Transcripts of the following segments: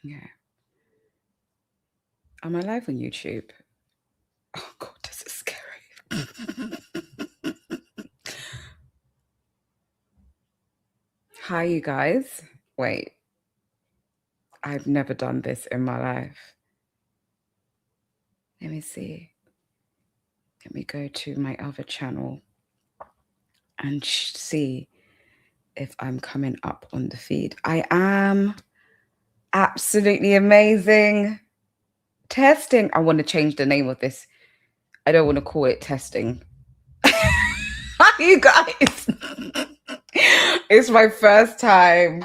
Yeah. Am I live on YouTube? Oh God, this is scary. Hi, you guys. Wait, I've never done this in my life. Let me see. Let me go to my other channel and see if I'm coming up on the feed. I am. Absolutely amazing. Testing. I want to change the name of this. I don't want to call it testing. You guys. It's my first time.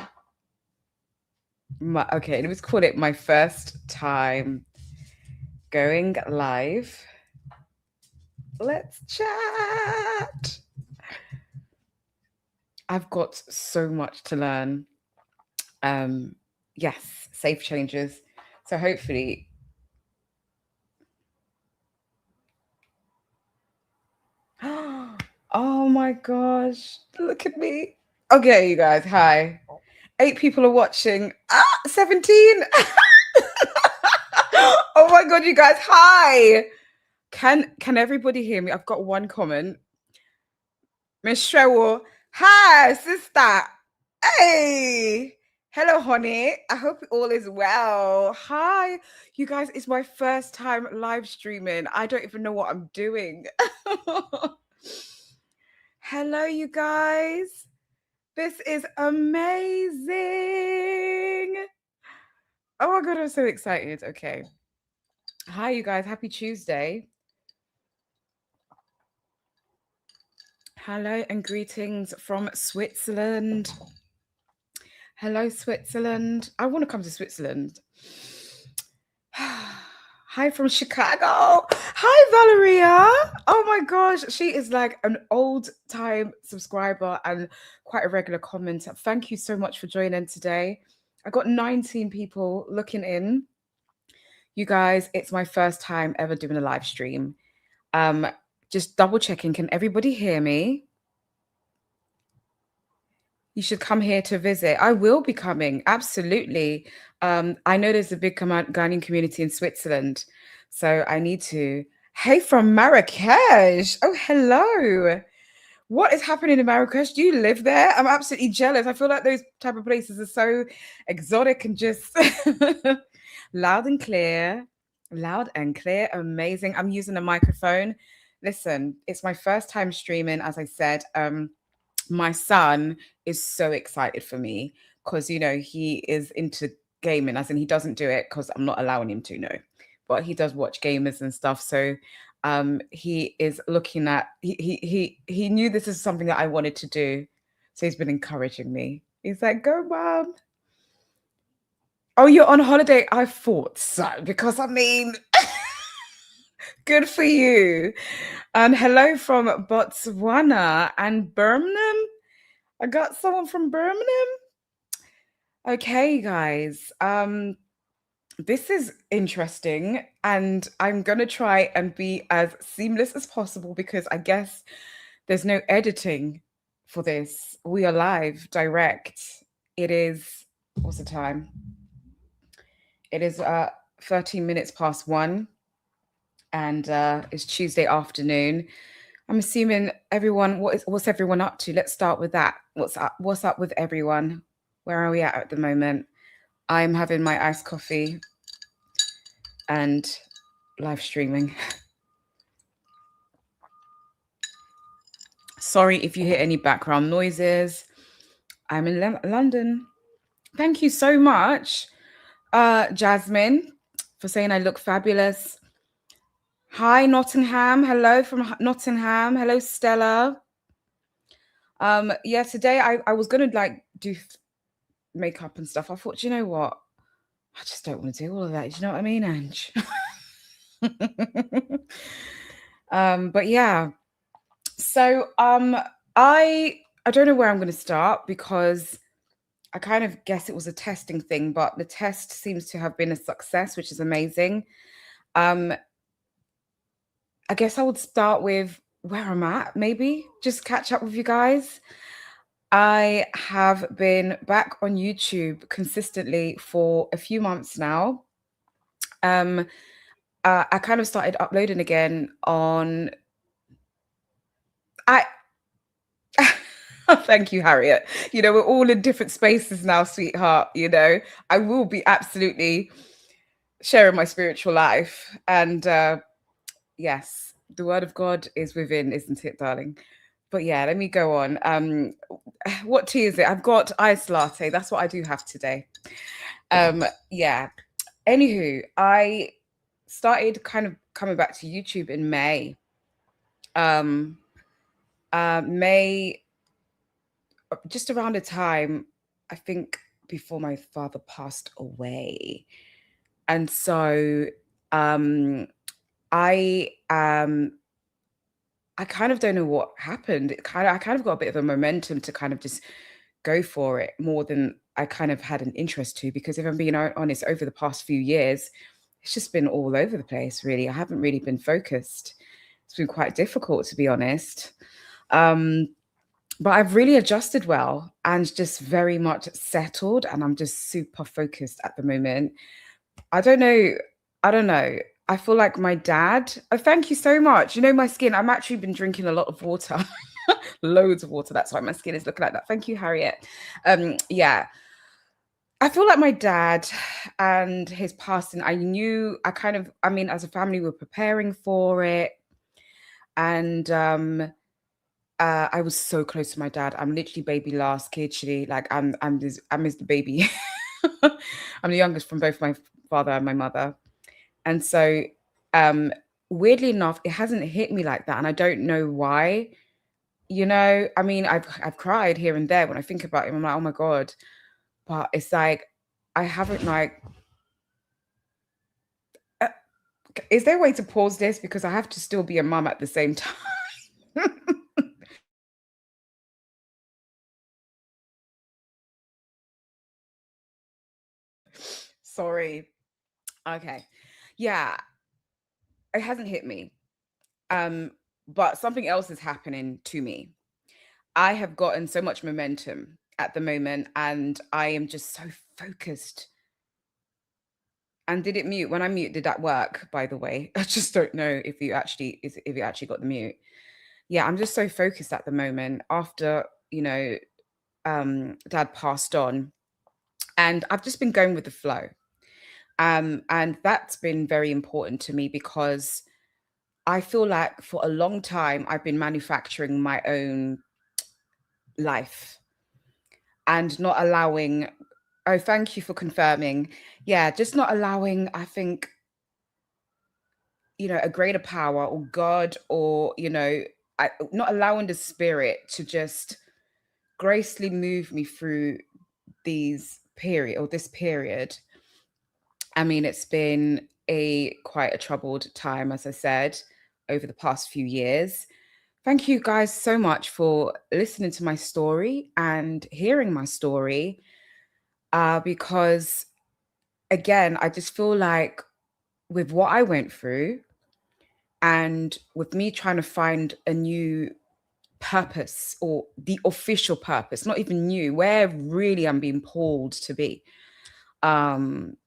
Okay, let's call it my first time going live. Let's chat. I've got so much to learn. Yes, safe changes. So hopefully. Oh my gosh, look at me. Okay, you guys, hi. 8 people are watching. 17. Oh my god, you guys, hi. Can everybody hear me? I've got one comment. Miss Shrewell, hi, sister. Hey. Hello, honey. I hope all is well. Hi. You guys, it's my first time live streaming. I don't even know what I'm doing. Hello, you guys. This is amazing. Oh my god, I'm so excited. Okay. Hi, you guys. Happy Tuesday. Hello and greetings from Switzerland. Hello, Switzerland. I want to come to Switzerland. Hi from Chicago. Hi, Valeria. Oh my gosh. She is like an old time subscriber and quite a regular commenter. Thank you so much for joining today. I got 19 people looking in. You guys, it's my first time ever doing a live stream. Just double checking. Can everybody hear me? You should come here to visit. I will be coming. Absolutely. I know there's a big Ghanaian community in Switzerland. So I need to. Hey, from Marrakesh. Oh, hello. What is happening in Marrakesh? Do you live there? I'm absolutely jealous. I feel like those type of places are so exotic and just loud and clear. Loud and clear. Amazing. I'm using a microphone. Listen, it's my first time streaming, as I said. My son is so excited for me because he is into gaming, as in he doesn't do it because I'm not allowing him to, no, but he does watch gamers and stuff. So he is looking at he knew this is something that I wanted to do, so he's been encouraging me. He's like, go mom. Oh, you're on holiday? I thought so, because I mean, good for you. And hello from Botswana and Birmingham. I got someone from Birmingham. Okay, guys. This is interesting, and I'm gonna try and be as seamless as possible because I guess there's no editing for this. We are live, direct. It is what's the time? It is 13 minutes past 1, and it's Tuesday afternoon. I'm assuming everyone. What's everyone up to? Let's start with that. What's up with everyone? Where are we at the moment? I'm having my iced coffee and live streaming. Sorry if you hear any background noises. I'm in London. Thank you so much, Jasmine, for saying I look fabulous. Hi, Nottingham. Hello from Nottingham. Hello, Stella. Yeah, today I was gonna like do makeup and stuff. I thought, you know what? I just don't want to do all of that. Do you know what I mean, Ange? But yeah. So I don't know where I'm gonna start because I kind of guess it was a testing thing, but the test seems to have been a success, which is amazing. I guess I would start with where I'm at, maybe just catch up with you guys. I have been back on YouTube consistently for a few months now. Um, I kind of started uploading again on I thank you, Harriet. We're all in different spaces now, sweetheart. I will be absolutely sharing my spiritual life. And yes, the word of God is within, isn't it, darling? But yeah, let me go on. What tea is it? I've got iced latte. That's what I do have today. Yeah. Anywho, I started kind of coming back to YouTube in May. Um, May, just around the time, I think before my father passed away. And so um, I I kind of don't know what happened. I kind of got a bit of a momentum to kind of just go for it more than I kind of had an interest to, because if I'm being honest, over the past few years, it's just been all over the place, really. I haven't really been focused. It's been quite difficult, to be honest. Um, but I've really adjusted well and just very much settled, and I'm just super focused at the moment. I don't know. I don't know. I feel like my dad. Oh, thank you so much. My skin. I'm actually been drinking a lot of water, loads of water. That's why my skin is looking like that. Thank you, Harriet. Yeah, I feel like my dad and his passing. I mean, as a family, we're preparing for it, and I was so close to my dad. I'm literally baby last, literally. Like I'm his the baby. I'm the youngest from both my father and my mother. And so, um, weirdly enough, it hasn't hit me like that, and I don't know why. I mean, I've cried here and there when I think about him. I'm like, oh my god, but it's like I haven't like. Uh, is there a way to pause this, because I have to still be a mum at the same time? Sorry. Okay. Yeah, it hasn't hit me. Um, but something else is happening to me. I have gotten so much momentum at the moment, and I am just so focused. And did it mute? When I mute, did that work, by the way? I just don't know if you actually got the mute. Yeah, I'm just so focused at the moment after, dad passed on, and I've just been going with the flow. And that's been very important to me, because I feel like for a long time I've been manufacturing my own life and not allowing. Oh, thank you for confirming. Yeah, just not allowing, I think, a greater power or God, or, not allowing the spirit to just gracefully move me through this period. I mean, it's been a quite a troubled time, as I said, over the past few years. Thank you guys so much for listening to my story and hearing my story. Because again, I just feel like with what I went through, and with me trying to find a new purpose, or the official purpose, not even new, where really I'm being pulled to be. Um,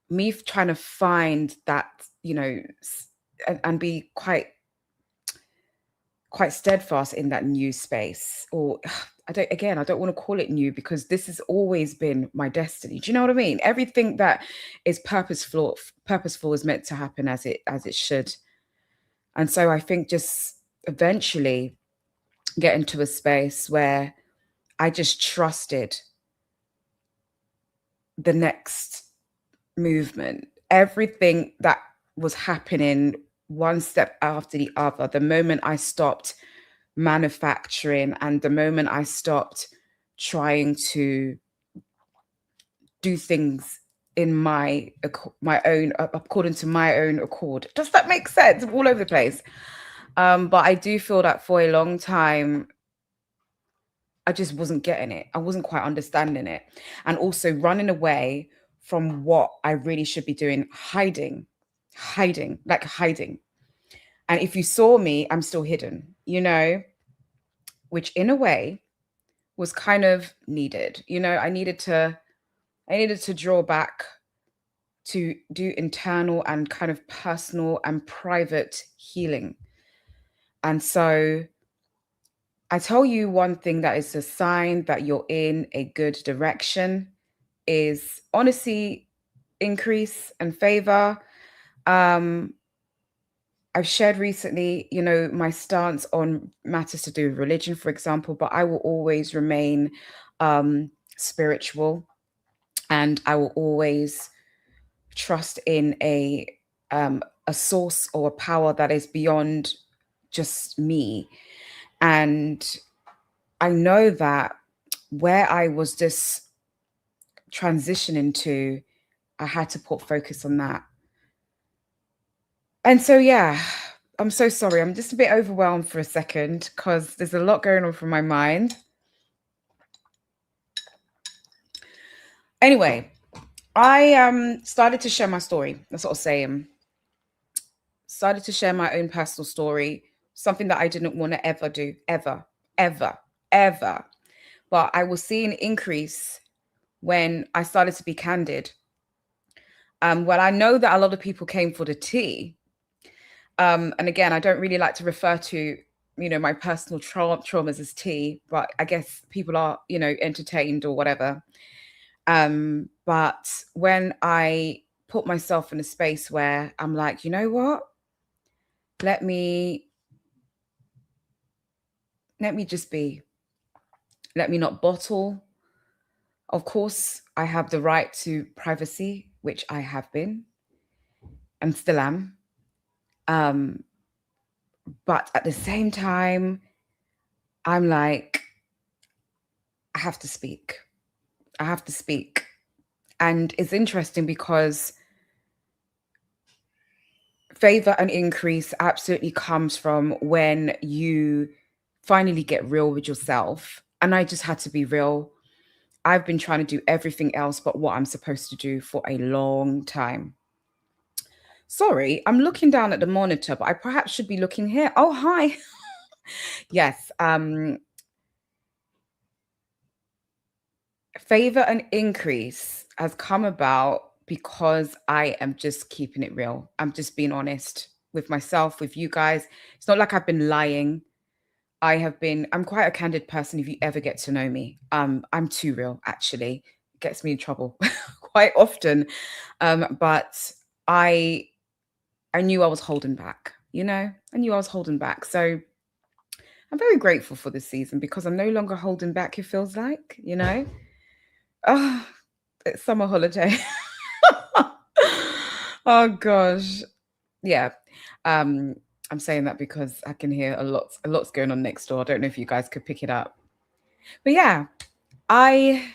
Me trying to find that, and be quite steadfast in that new space. Or I don't want to call it new, because this has always been my destiny. Do you know what I mean? Everything that is purposeful is meant to happen as it should. And so I think just eventually get into a space where I just trusted the next movement. Everything that was happening, one step after the other, the moment I stopped manufacturing, and the moment I stopped trying to do things in my own, according to my own accord. Does that make sense? All over the place. But I do feel that for a long time I just wasn't getting it. I wasn't quite understanding it. And also running away from what I really should be doing, hiding. And if you saw me, I'm still hidden, which in a way was kind of needed. You know, I needed to draw back to do internal and kind of personal and private healing. And so I tell you one thing that is a sign that you're in a good direction is honesty, increase, and favor. Um, I've shared recently, my stance on matters to do with religion, for example, but I will always remain spiritual, and I will always trust in a source or a power that is beyond just me. And I know that where I was just transitioning to, I had to put focus on that. And so, yeah, I'm so sorry. I'm just a bit overwhelmed for a second because there's a lot going on from my mind. Anyway, I started to share my story. That's what I'll say. Started to share my own personal story, something that I didn't want to ever do, ever, ever, ever. But I will see an increase when I started to be candid. Well, I know that a lot of people came for the tea. And again, I don't really like to refer to, my personal traumas as tea, but I guess people are, entertained or whatever. But when I put myself in a space where I'm like, you know what? Let me just be. Let me not bottle. Of course, I have the right to privacy, which I have been and still am. Um, but at the same time, I'm like, I have to speak. I have to speak. And it's interesting because favor and increase absolutely comes from when you finally get real with yourself. And I just had to be real. I've been trying to do everything else but what I'm supposed to do for a long time. Sorry, I'm looking down at the monitor, but I perhaps should be looking here. Oh, hi. Yes. Favor and increase has come about because I am just keeping it real. I'm just being honest with myself, with you guys. It's not like I've been lying. I'm quite a candid person if you ever get to know me. I'm too real, actually. It gets me in trouble quite often. But I I knew I was holding back, I knew I was holding back. So I'm very grateful for this season because I'm no longer holding back, it feels like, Oh, it's summer holiday. Oh gosh. Yeah. Um, I'm saying that because I can hear a lot's going on next door. I don't know if you guys could pick it up. But yeah, I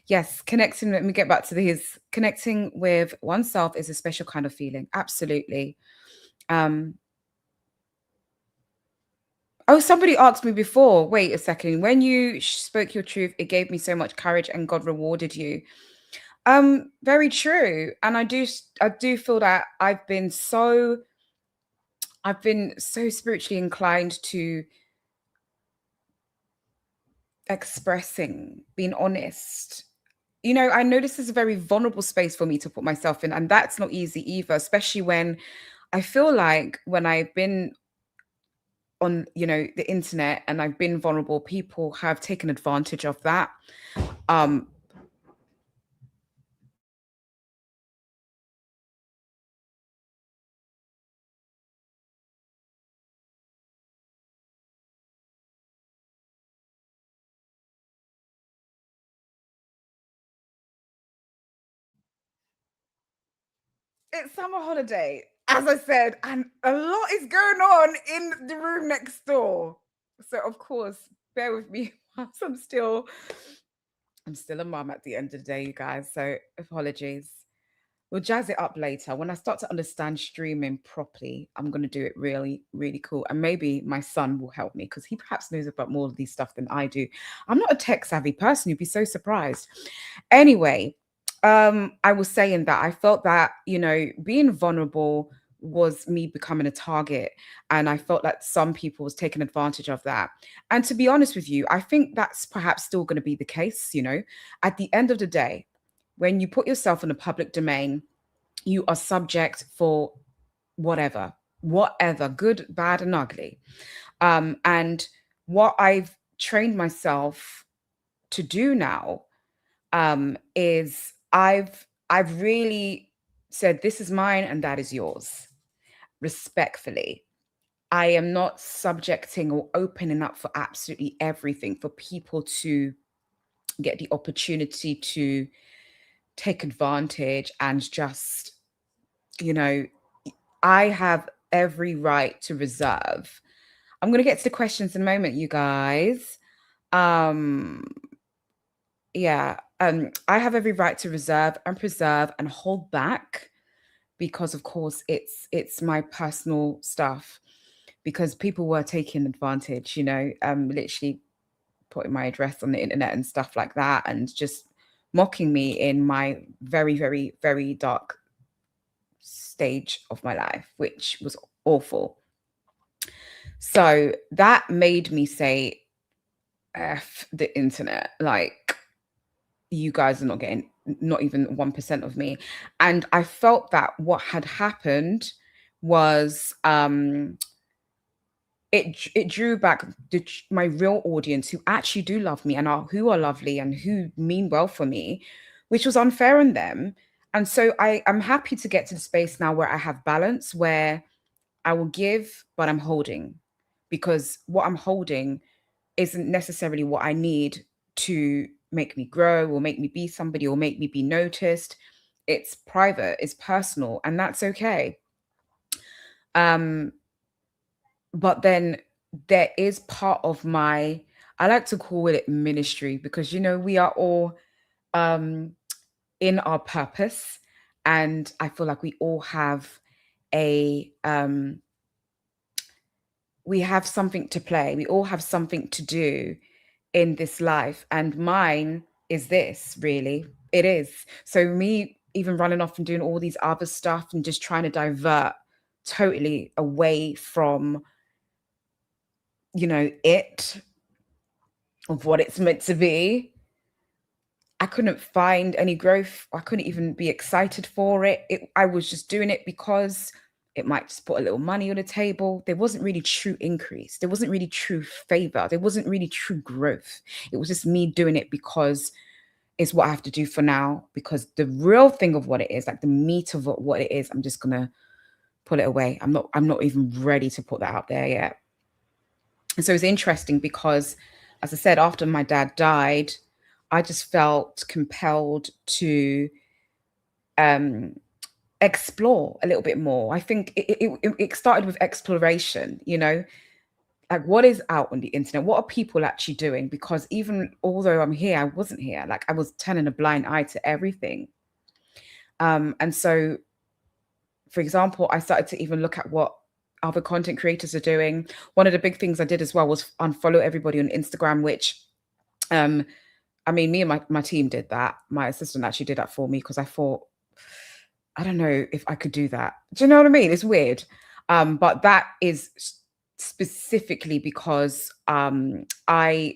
yes, connecting, let me get back to these. Connecting with oneself is a special kind of feeling. Absolutely. Um, oh, somebody asked me before, wait a second, when you spoke your truth, it gave me so much courage and God rewarded you. Very true. And I do feel that I've been so spiritually inclined to expressing, being honest. I know this is a very vulnerable space for me to put myself in, and that's not easy either, especially when I feel like when I've been on, the internet and I've been vulnerable, people have taken advantage of that. Um, it's summer holiday, as I said, and a lot is going on in the room next door. So of course, bear with me whilst I'm still a mum at the end of the day, you guys. So apologies. We'll jazz it up later. When I start to understand streaming properly, I'm going to do it really, really cool. And maybe my son will help me because he perhaps knows about more of these stuff than I do. I'm not a tech savvy person. You'd be so surprised. Anyway, I was saying that I felt that, being vulnerable was me becoming a target. And I felt that some people was taking advantage of that. And to be honest with you, I think that's perhaps still going to be the case, you know. At the end of the day, when you put yourself in the public domain, you are subject for whatever, good, bad, and ugly. And what I've trained myself to do now is I've really said this is mine and that is yours, respectfully. I am not subjecting or opening up for absolutely everything for people to get the opportunity to take advantage and just, you know, I have every right to reserve. I'm going to get to the questions in a moment, you guys. Um, yeah, I have every right to reserve and preserve and hold back because, of course, it's my personal stuff. Because people were taking advantage, you know, literally putting my address on the internet and stuff like that, and just mocking me in my very, very, very dark stage of my life, which was awful. So that made me say, F the internet. Like, you guys are not getting not even 1% of me. And I felt that what had happened was it drew back my real audience who actually do love me and who are lovely and who mean well for me, which was unfair on them. And so I'm happy to get to the space now where I have balance, where I will give, but I'm holding, because what I'm holding isn't necessarily what I need to make me grow or make me be somebody or make me be noticed. It's private, it's personal, and that's okay. Um, but then there is part of my, I like to call it ministry, because you know we are all um in our purpose, and I feel like we all have a we have something to play, we all have something to do in this life, and mine is this, really. It is. So me even running off and doing all these other stuff and just trying to divert totally away from, you know, it, of what it's meant to be, I couldn't find any growth. I couldn't even be excited for it. I was just doing it because it might just put a little money on the table. There wasn't really true increase. There wasn't really true favor. There wasn't really true growth. It was just me doing it because it's what I have to do for now. Because the real thing of what it is, like the meat of what it is, I'm just gonna pull it away. I'm not even ready to put that out there yet. And so it's interesting because, as I said, after my dad died, I just felt compelled to um, explore a little bit more. I think it started with exploration, you know, like what is out on the internet? What are people actually doing? Because even although I'm here, I wasn't here. Like I was turning a blind eye to everything. And so, for example, I started to even look at what other content creators are doing. One of the big things I did as well was unfollow everybody on Instagram, which um, I mean, me and my team did that. My assistant actually did that for me because I thought, I don't know if I could do that. Do you know what I mean? It's weird. But that is specifically because I,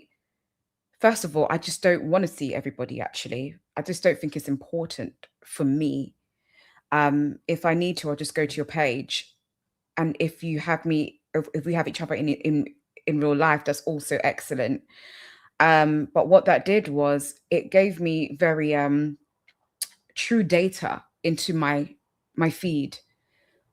first of all, I just don't want to see everybody actually. I just don't think it's important for me. If I need to, I'll just go to your page. And if you have me, if we have each other in real life, that's also excellent. But what that did was it gave me very true data into my feed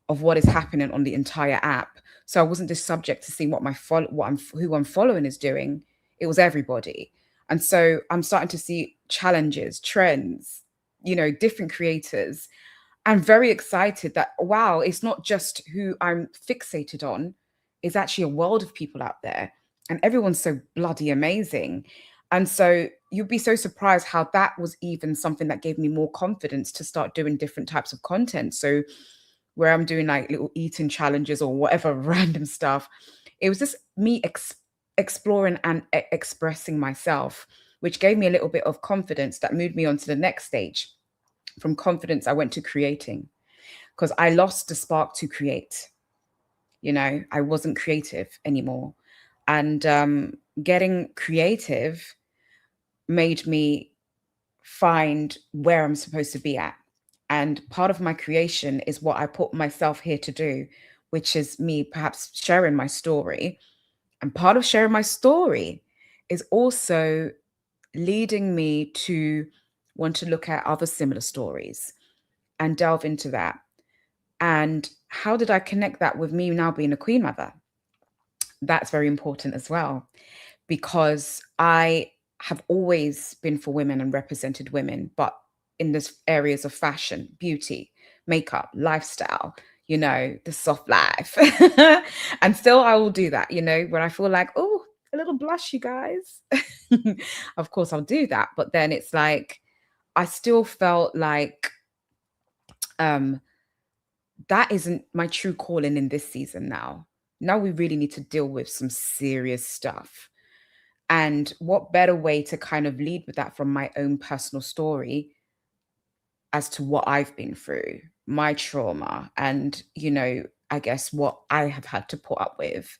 of what is happening on the entire app. So I wasn't just subject to seeing what who I'm following is doing. It was everybody. And so I'm starting to see challenges, trends, you know, different creators. I'm very excited that wow, it's not just who I'm fixated on. It's actually a world of people out there. And everyone's so bloody amazing. And so you'd be so surprised how that was even something that gave me more confidence to start doing different types of content. So where I'm doing like little eating challenges or whatever random stuff, it was just me exploring and expressing myself, which gave me a little bit of confidence that moved me on to the next stage. From confidence, I went to creating. because I lost the spark to create. I wasn't creative anymore. And getting creative made me find where I'm supposed to be at. And part of my creation is what I put myself here to do, which is me perhaps sharing my story. And part of sharing my story is also leading me to want to look at other similar stories and delve into that. And how did I connect that with me now being a queen mother? That's very important as well, because I have always been for women and represented women, but in this areas of fashion, beauty, makeup, lifestyle, the soft life. And still I will do that, when I feel like, oh, a little blush, you guys. Of course I'll do that. But then it's like, I still felt like um that isn't my true calling in this season now. Now we really need to deal with some serious stuff. And what better way to kind of lead with that from my own personal story as to what I've been through, my trauma, and, I guess what I have had to put up with.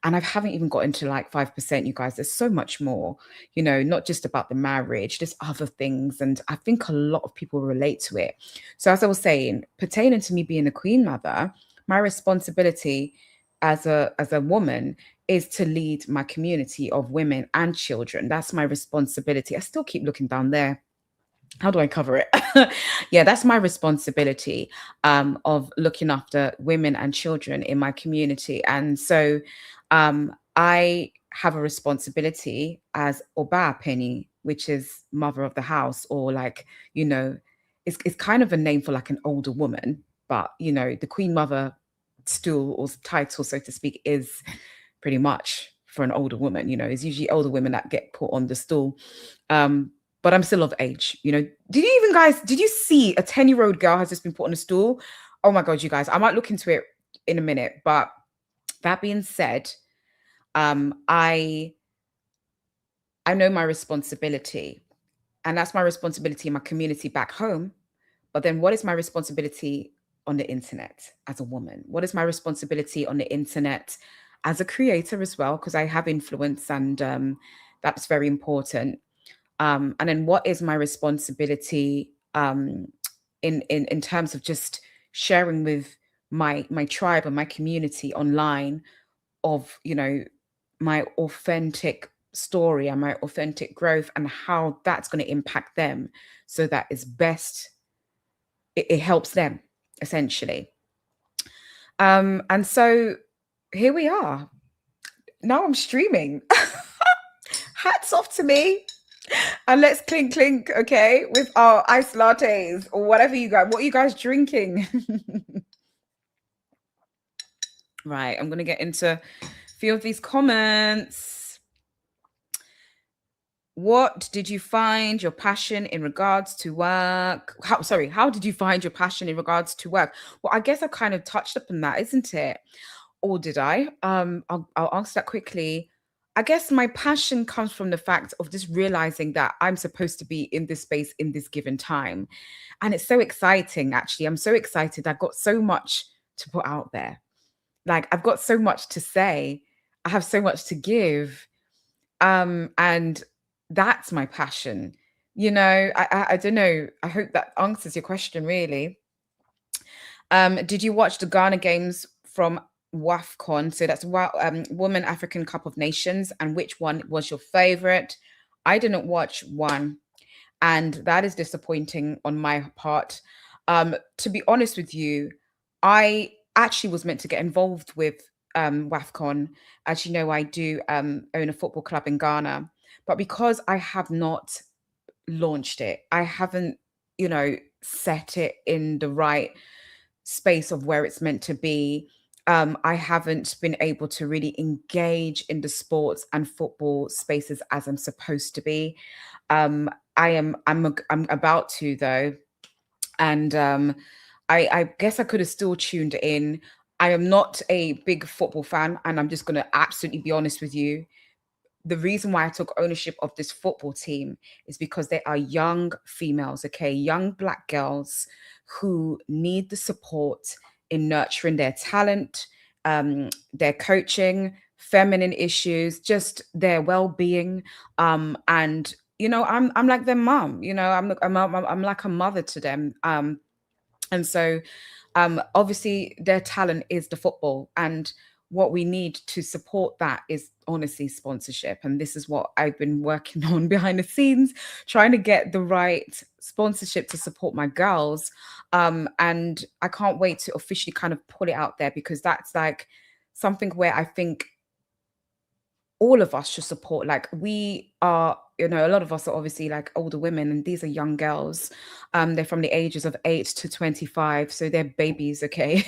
And I haven't even got into like 5%, you guys. There's so much more, not just about the marriage, there's other things. And I think a lot of people relate to it. So, as I was saying, pertaining to me being a queen mother, my responsibility as a woman is to lead my community of women and children. That's my responsibility. I still keep looking down there. How do I cover it? Yeah, that's my responsibility, of looking after women and children in my community. And so I have a responsibility as Oba Penny, which is mother of the house, or like, it's kind of a name for like an older woman, but the queen mother stool or title, so to speak, is pretty much for an older woman. It's usually older women that get put on the stool. But I'm still of age. Did you see a 10-year-old girl has just been put on a stool? Oh my God, you guys, I might look into it in a minute. But that being said, I know my responsibility, and that's my responsibility in my community back home. But then what is my responsibility on the internet as a woman? What is my responsibility on the internet as a creator as well? Because I have influence, and that's very important. And then what is my responsibility in terms of just sharing with my tribe and my community online of my authentic story and my authentic growth, and how that's going to impact them, so that is best, it helps them essentially. And so here we are. Now I'm streaming. Hats off to me. And let's clink clink, okay, with our iced lattes or whatever what are you guys drinking? Right, I'm gonna get into a few of these comments. What did you find your passion in regards to work? How did you find your passion in regards to work? Well, I guess I kind of touched upon that, isn't it? Or did I? I'll answer that quickly. I guess my passion comes from the fact of just realizing that I'm supposed to be in this space in this given time. And it's so exciting, actually. I'm so excited. I've got so much to put out there. Like, I've got so much to say. I have so much to give. And that's my passion. I don't know. I hope that answers your question, really. Did you watch the Ghana games from WAFCON? So that's Women African Cup of Nations. And which one was your favorite? I didn't watch one, and that is disappointing on my part. To be honest with you, I actually was meant to get involved with WAFCON. As you know, I do own a football club in Ghana, but because I have not launched it, I haven't, set it in the right space of where it's meant to be. I haven't been able to really engage in the sports and football spaces as I'm supposed to be. I'm about to, though, and I guess I could have still tuned in. I am not a big football fan, and I'm just going to absolutely be honest with you. the reason why I took ownership of this football team is because they are young females, okay, young Black girls who need the support in nurturing their talent, their coaching, feminine issues, just their well-being, and I'm like their mom. I'm like a mother to them, and so obviously their talent is the football, and what we need to support that is honestly sponsorship. And this is what I've been working on behind the scenes, trying to get the right sponsorship to support my girls. And I can't wait to officially kind of put it out there, because that's like something where I think all of us should support. Like, we are, a lot of us are obviously like older women, and these are young girls. They're from the ages of 8 to 25, so they're babies, okay?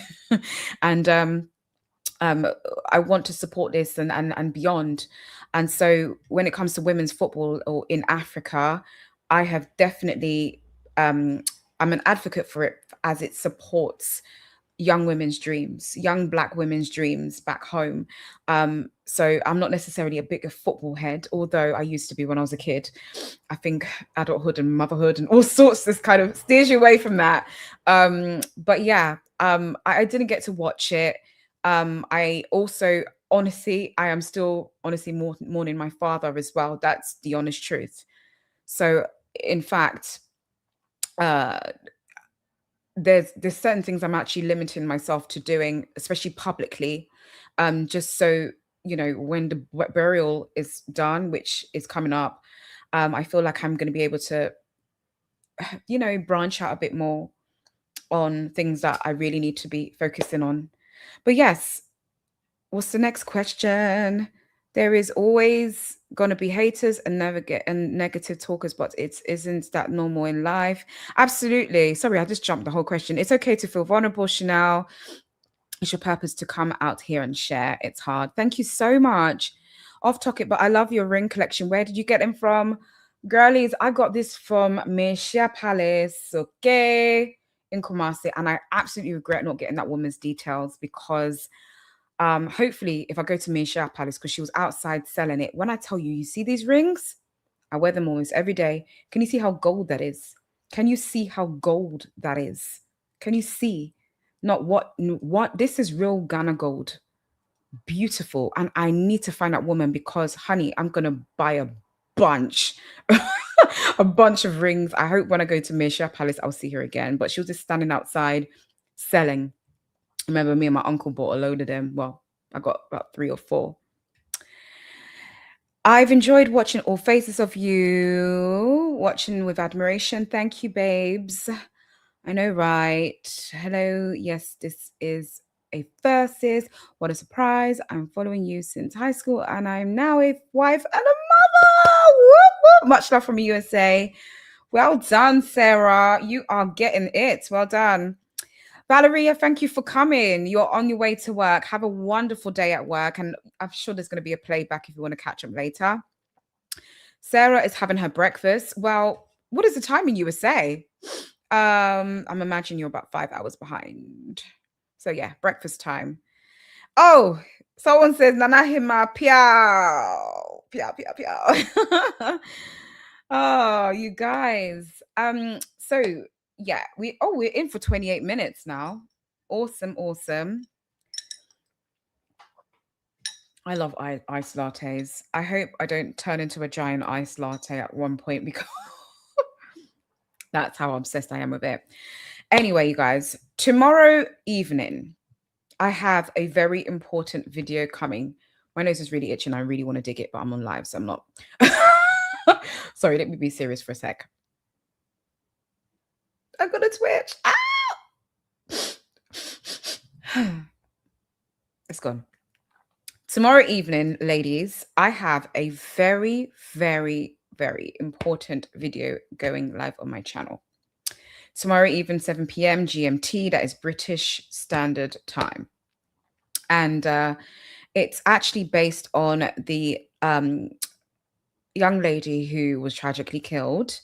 And um, I want to support this and beyond. And so when it comes to women's football or in Africa, I have definitely, I'm an advocate for it, as it supports young women's dreams, young Black women's dreams back home. So I'm not necessarily a big football head, although I used to be when I was a kid. I think adulthood and motherhood and all sorts, this kind of steers you away from that. But yeah, I didn't get to watch it. I also, honestly, I am still honestly mourning my father as well. That's the honest truth. So in fact, uh, there's certain things I'm actually limiting myself to doing, especially publicly, just so when the burial is done, which is coming up, I feel like I'm going to be able to, branch out a bit more on things that I really need to be focusing on. But yes, what's the next question? There is always gonna be haters and never get and negative talkers, but isn't that normal in life? Absolutely. Sorry, I just jumped the whole question. It's okay to feel vulnerable, Chanel. It's your purpose to come out here and share. It's hard. Thank you so much. Off topic, but I love your ring collection. Where did you get them from? Girlies, I got this from Meisha Palace, okay, in Kumasi, and I absolutely regret not getting that woman's details, because hopefully if I go to Meisha Palace, because she was outside selling it. When I tell you, you see these rings? I wear them almost every day. Can you see how gold that is? Can you see how gold that is? Can you see? Not what this is real Ghana gold. Beautiful. And I need to find that woman, because honey, I'm gonna buy a bunch. A bunch of rings. I hope when I go to Meisha Palace, I'll see her again. But she was just standing outside selling. Remember, me and my uncle bought a load of them. Well, I got about 3 or 4. I've enjoyed watching all faces of you, watching with admiration. Thank you, babes. I know, right? Hello. Yes, this is a versus. What a surprise. I'm following you since high school, and I'm now a wife and a mother. Whoop, whoop. Much love from the USA. Well done, Sarah. You are getting it. Well done. Valeria, thank you for coming. You're on your way to work. Have a wonderful day at work. And I'm sure there's going to be a playback if you want to catch up later. Sarah is having her breakfast. Well, what is the time in USA? I'm imagining you're about 5 hours behind. So yeah, breakfast time. Oh, someone says Nana Hima Piao. Piao, piao, piao. Oh, you guys. So yeah, we're in for 28 minutes now. Awesome, awesome. I love ice lattes. I hope I don't turn into a giant ice latte at one point, because that's how obsessed I am with it. Anyway, you guys, tomorrow evening, I have a very important video coming. My nose is really itching. I really want to dig it, but I'm on live, so I'm not. Sorry, let me be serious for a sec. I've got a twitch. Ah! It's gone. Tomorrow evening, ladies, I have a very, very, very important video going live on my channel. Tomorrow evening, 7 p.m. GMT, that is British Standard Time. And it's actually based on the young lady who was tragically killed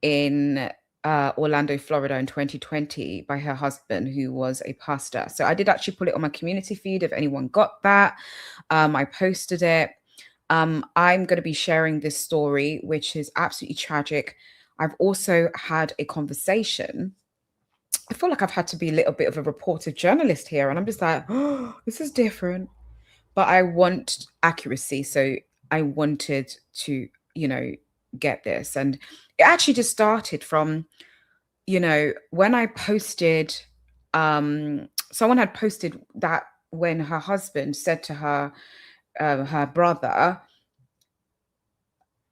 in Orlando, Florida in 2020 by her husband, who was a pastor. So I did actually put it on my community feed if anyone got that. I posted it. I'm going to be sharing this story, which is absolutely tragic. I've also had a conversation. I feel like I've had to be a little bit of a reporter journalist here, and I'm just like, oh, this is different. But I want accuracy, so I wanted to, get this. And it actually just started from, when I posted, someone had posted that when her husband said to her brother,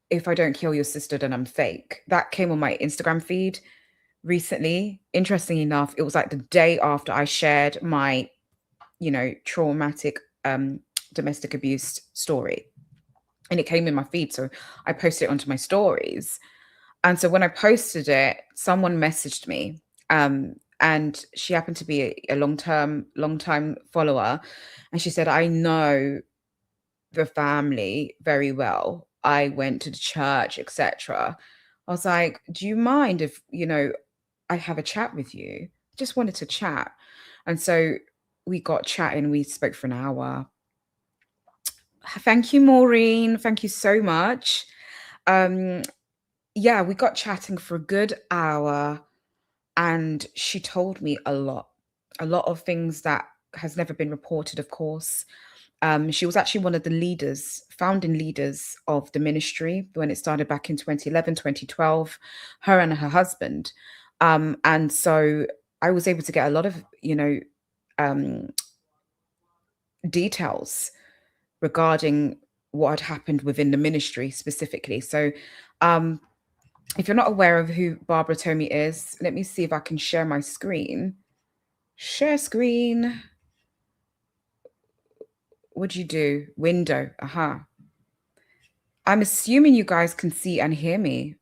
if I don't kill your sister, then I'm fake. That came on my Instagram feed recently. Interesting enough, it was like the day after I shared my, traumatic domestic abuse story. And it came in my feed. So I posted it onto my stories. And so when I posted it, someone messaged me. And she happened to be a long time follower. And she said, I know the family very well. I went to the church, etc. I was like, do you mind if, I have a chat with you? Just wanted to chat. And so we got chatting, we spoke for an hour. Thank you, Maureen. Thank you so much. Um, yeah, we got chatting for a good hour and she told me a lot of things that has never been reported, of course. She was actually one of the leaders, founding leaders of the ministry when it started back in 2011, 2012, her and her husband. And so I was able to get a lot of, um, details regarding what had happened within the ministry specifically. So, if you're not aware of who Barbara Tomei is, let me see if I can share my screen. Share screen. What'd you do? Window. Aha. I'm assuming you guys can see and hear me.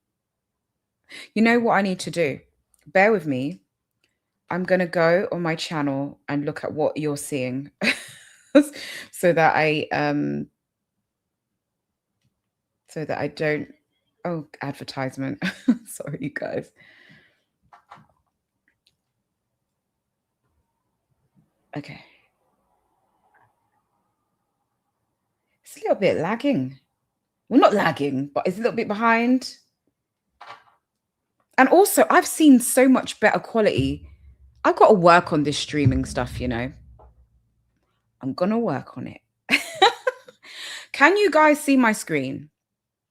You know what I need to do? Bear with me. I'm going to go on my channel and look at what you're seeing so that I don't. Oh, advertisement. Sorry, you guys. Okay. It's a little bit lagging. Well, not lagging, but it's a little bit behind. And also, I've seen so much better quality. I've got to work on this streaming stuff, I'm going to work on it. Can you guys see my screen?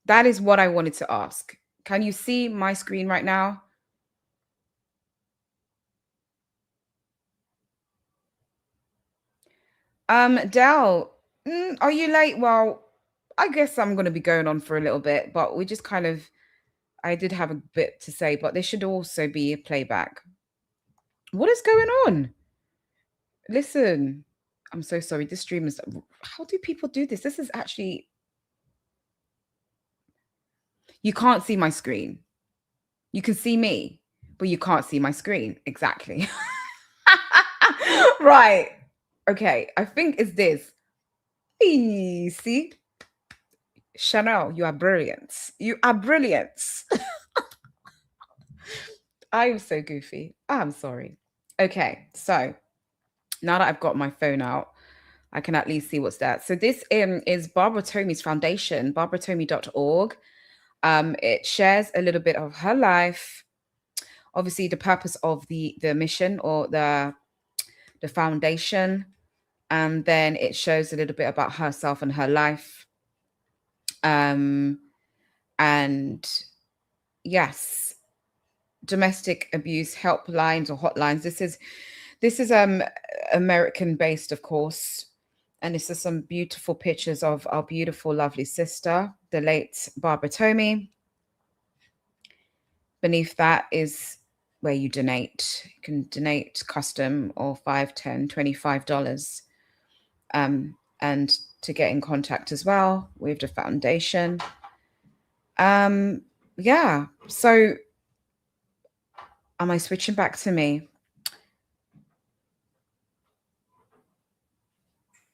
That is what I wanted to ask. Can you see my screen right now? Dell, are you late? Well, I guess I'm going to be going on for a little bit, but we just kind of, I did have a bit to say, but there should also be a playback. What is going on? Listen, I'm so sorry. This stream is, how do people do this? This is actually, you can't see my screen. You can see me, but you can't see my screen. Exactly. Right. Okay. I think it's this. See? Chanel, you are brilliant. You are brilliant. I am so goofy. I'm sorry. Okay. So now that I've got my phone out, I can at least see what's there. So this is Barbara Tomei's foundation, barbaratomei.org. It shares a little bit of her life, obviously the purpose of the mission or the foundation, and then it shows a little bit about herself and her life. And yes, domestic abuse helplines or hotlines. This is American based, of course. And this is some beautiful pictures of our beautiful, lovely sister, the late Barbara Tomei. Beneath that is where you donate. You can donate custom or $5, $10, $25. And to get in contact as well with the foundation. Yeah. So am I switching back to me?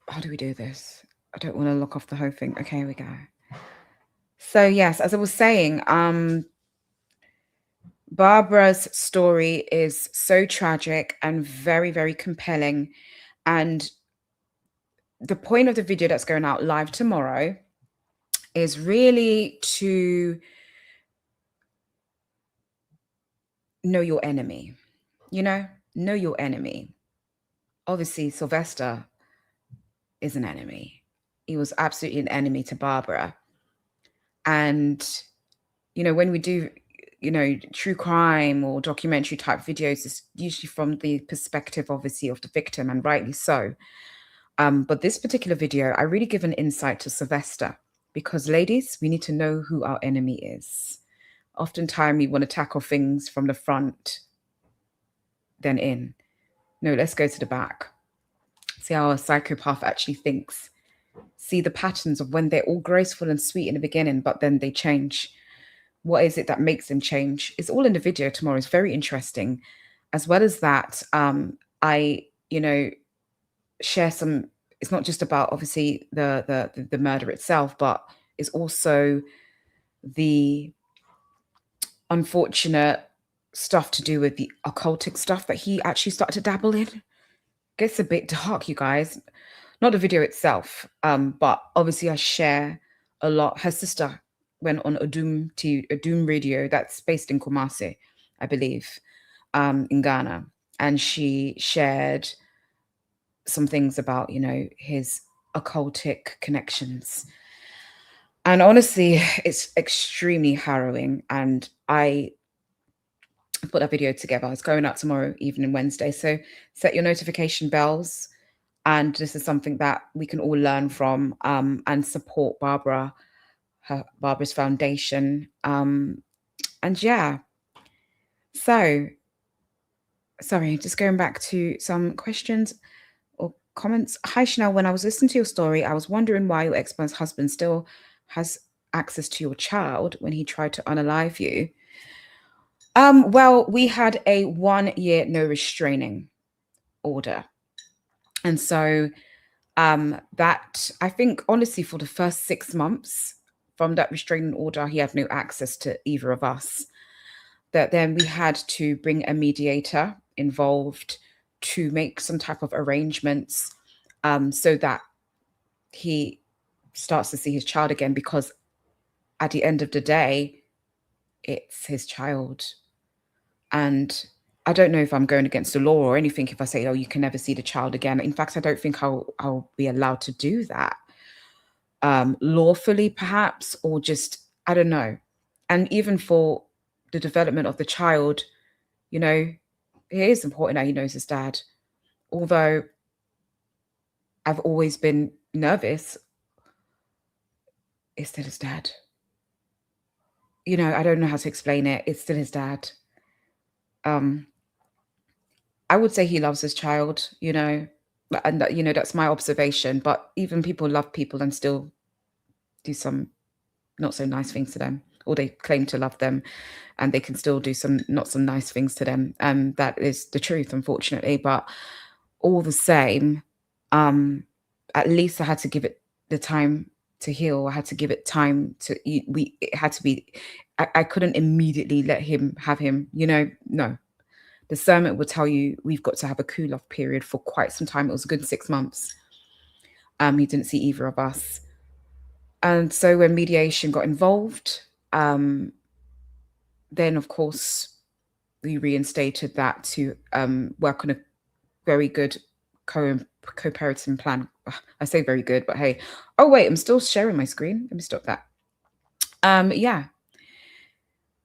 How do we do this? I don't want to lock off the whole thing. Okay, here we go. So yes, as I was saying, Barbara's story is so tragic and very, very compelling. And the point of the video that's going out live tomorrow is really to know your enemy. Know your enemy. Obviously, Sylvester is an enemy. He was absolutely an enemy to Barbara. And, when we do, true crime or documentary type videos, it's usually from the perspective, obviously, of the victim, and rightly so. But this particular video, I really give an insight to Sylvester because, ladies, we need to know who our enemy is. Oftentimes, we want to tackle things from the front, then in. No, let's go to the back. See how a psychopath actually thinks. See the patterns of when they're all graceful and sweet in the beginning, but then they change. What is it that makes them change? It's all in the video tomorrow. It's very interesting. As well as that, I, share some. It's not just about obviously the murder itself, but it's also the unfortunate stuff to do with the occultic stuff that he actually started to dabble in. Gets a bit dark, you guys. Not the video itself, but obviously I share a lot. Her sister went on Odum radio that's based in Kumasi, I believe, in Ghana, and she shared some things about his occultic connections. And honestly, it's extremely harrowing. And I put that video together. It's going out tomorrow evening, Wednesday. So set your notification bells. And this is something that we can all learn from and support Barbara's foundation. And yeah. So, sorry, just going back to some questions or comments. Hi, Chanel. When I was listening to your story, I was wondering why your ex-boy's husband still has access to your child when he tried to unalive you. Well, we had a 1 year no restraining order. And so that, I think, honestly, for the first 6 months from that restraining order, he had no access to either of us. That then we had to bring a mediator involved to make some type of arrangements so that he starts to see his child again, because at the end of the day, it's his child. And I don't know if I'm going against the law or anything if I say, oh, you can never see the child again. In fact, I don't think I'll be allowed to do that lawfully, perhaps, or just, I don't know. And even for the development of the child, it is important that he knows his dad. Although I've always been nervous, it's still his dad. I don't know how to explain it. It's still his dad. I would say he loves his child, and that's my observation. But even people love people and still do some not so nice things to them, or they claim to love them, and they can still do some not so nice things to them. And that is the truth, unfortunately. But all the same, at least I had to give it the time to heal. I had to give it time to. It had to be. I couldn't immediately let him have him. No. Discernment will tell you we've got to have a cool off period for quite some time. It was a good 6 months. He didn't see either of us. And so when mediation got involved, then of course we reinstated that to work on a very good co-parenting plan. I say very good, but hey. Oh wait, I'm still sharing my screen. Let me stop that. Yeah.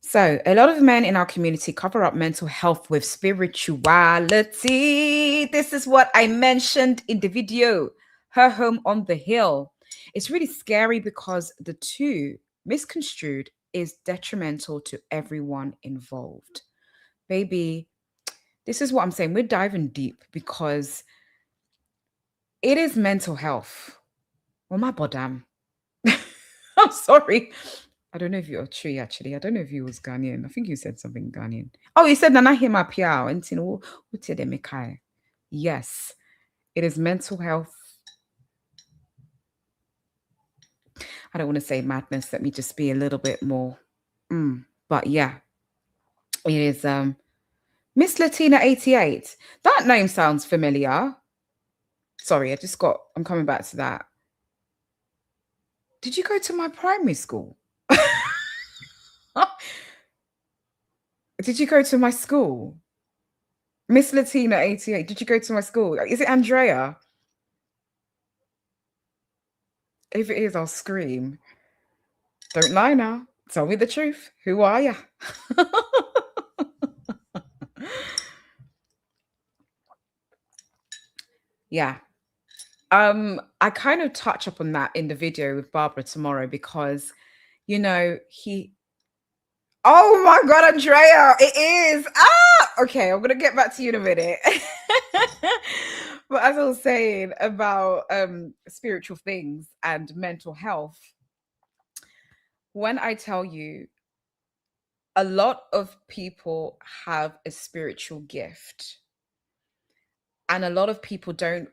So a lot of men in our community cover up mental health with spirituality. This is what I mentioned in the video, Her Home on the Hill. It's really scary because the two, misconstrued, is detrimental to everyone involved. Baby, this is what I'm saying. We're diving deep because it is mental health. Well, my bodam. I'm sorry. I don't know if you're true, actually. I don't know if you was Ghanaian. I think you said something Ghanaian. Oh, you said Nana Hima Piao. And yes, it is mental health. I don't want to say madness. Let me just be a little bit more. But yeah, it is Miss Latina 88. That name sounds familiar. Sorry, I'm coming back to that. Did you go to my primary school? Did you go to my school? Miss Latina 88, did you go to my school? Is it Andrea? If it is, I'll scream. Don't lie now. Tell me the truth. Who are you? Yeah. I kind of touch up on that in the video with Barbara tomorrow because, he. Oh my God, Andrea, it is. Okay, I'm gonna get back to you in a minute. But as I was saying about spiritual things and mental health, when I tell you a lot of people have a spiritual gift, and a lot of people don't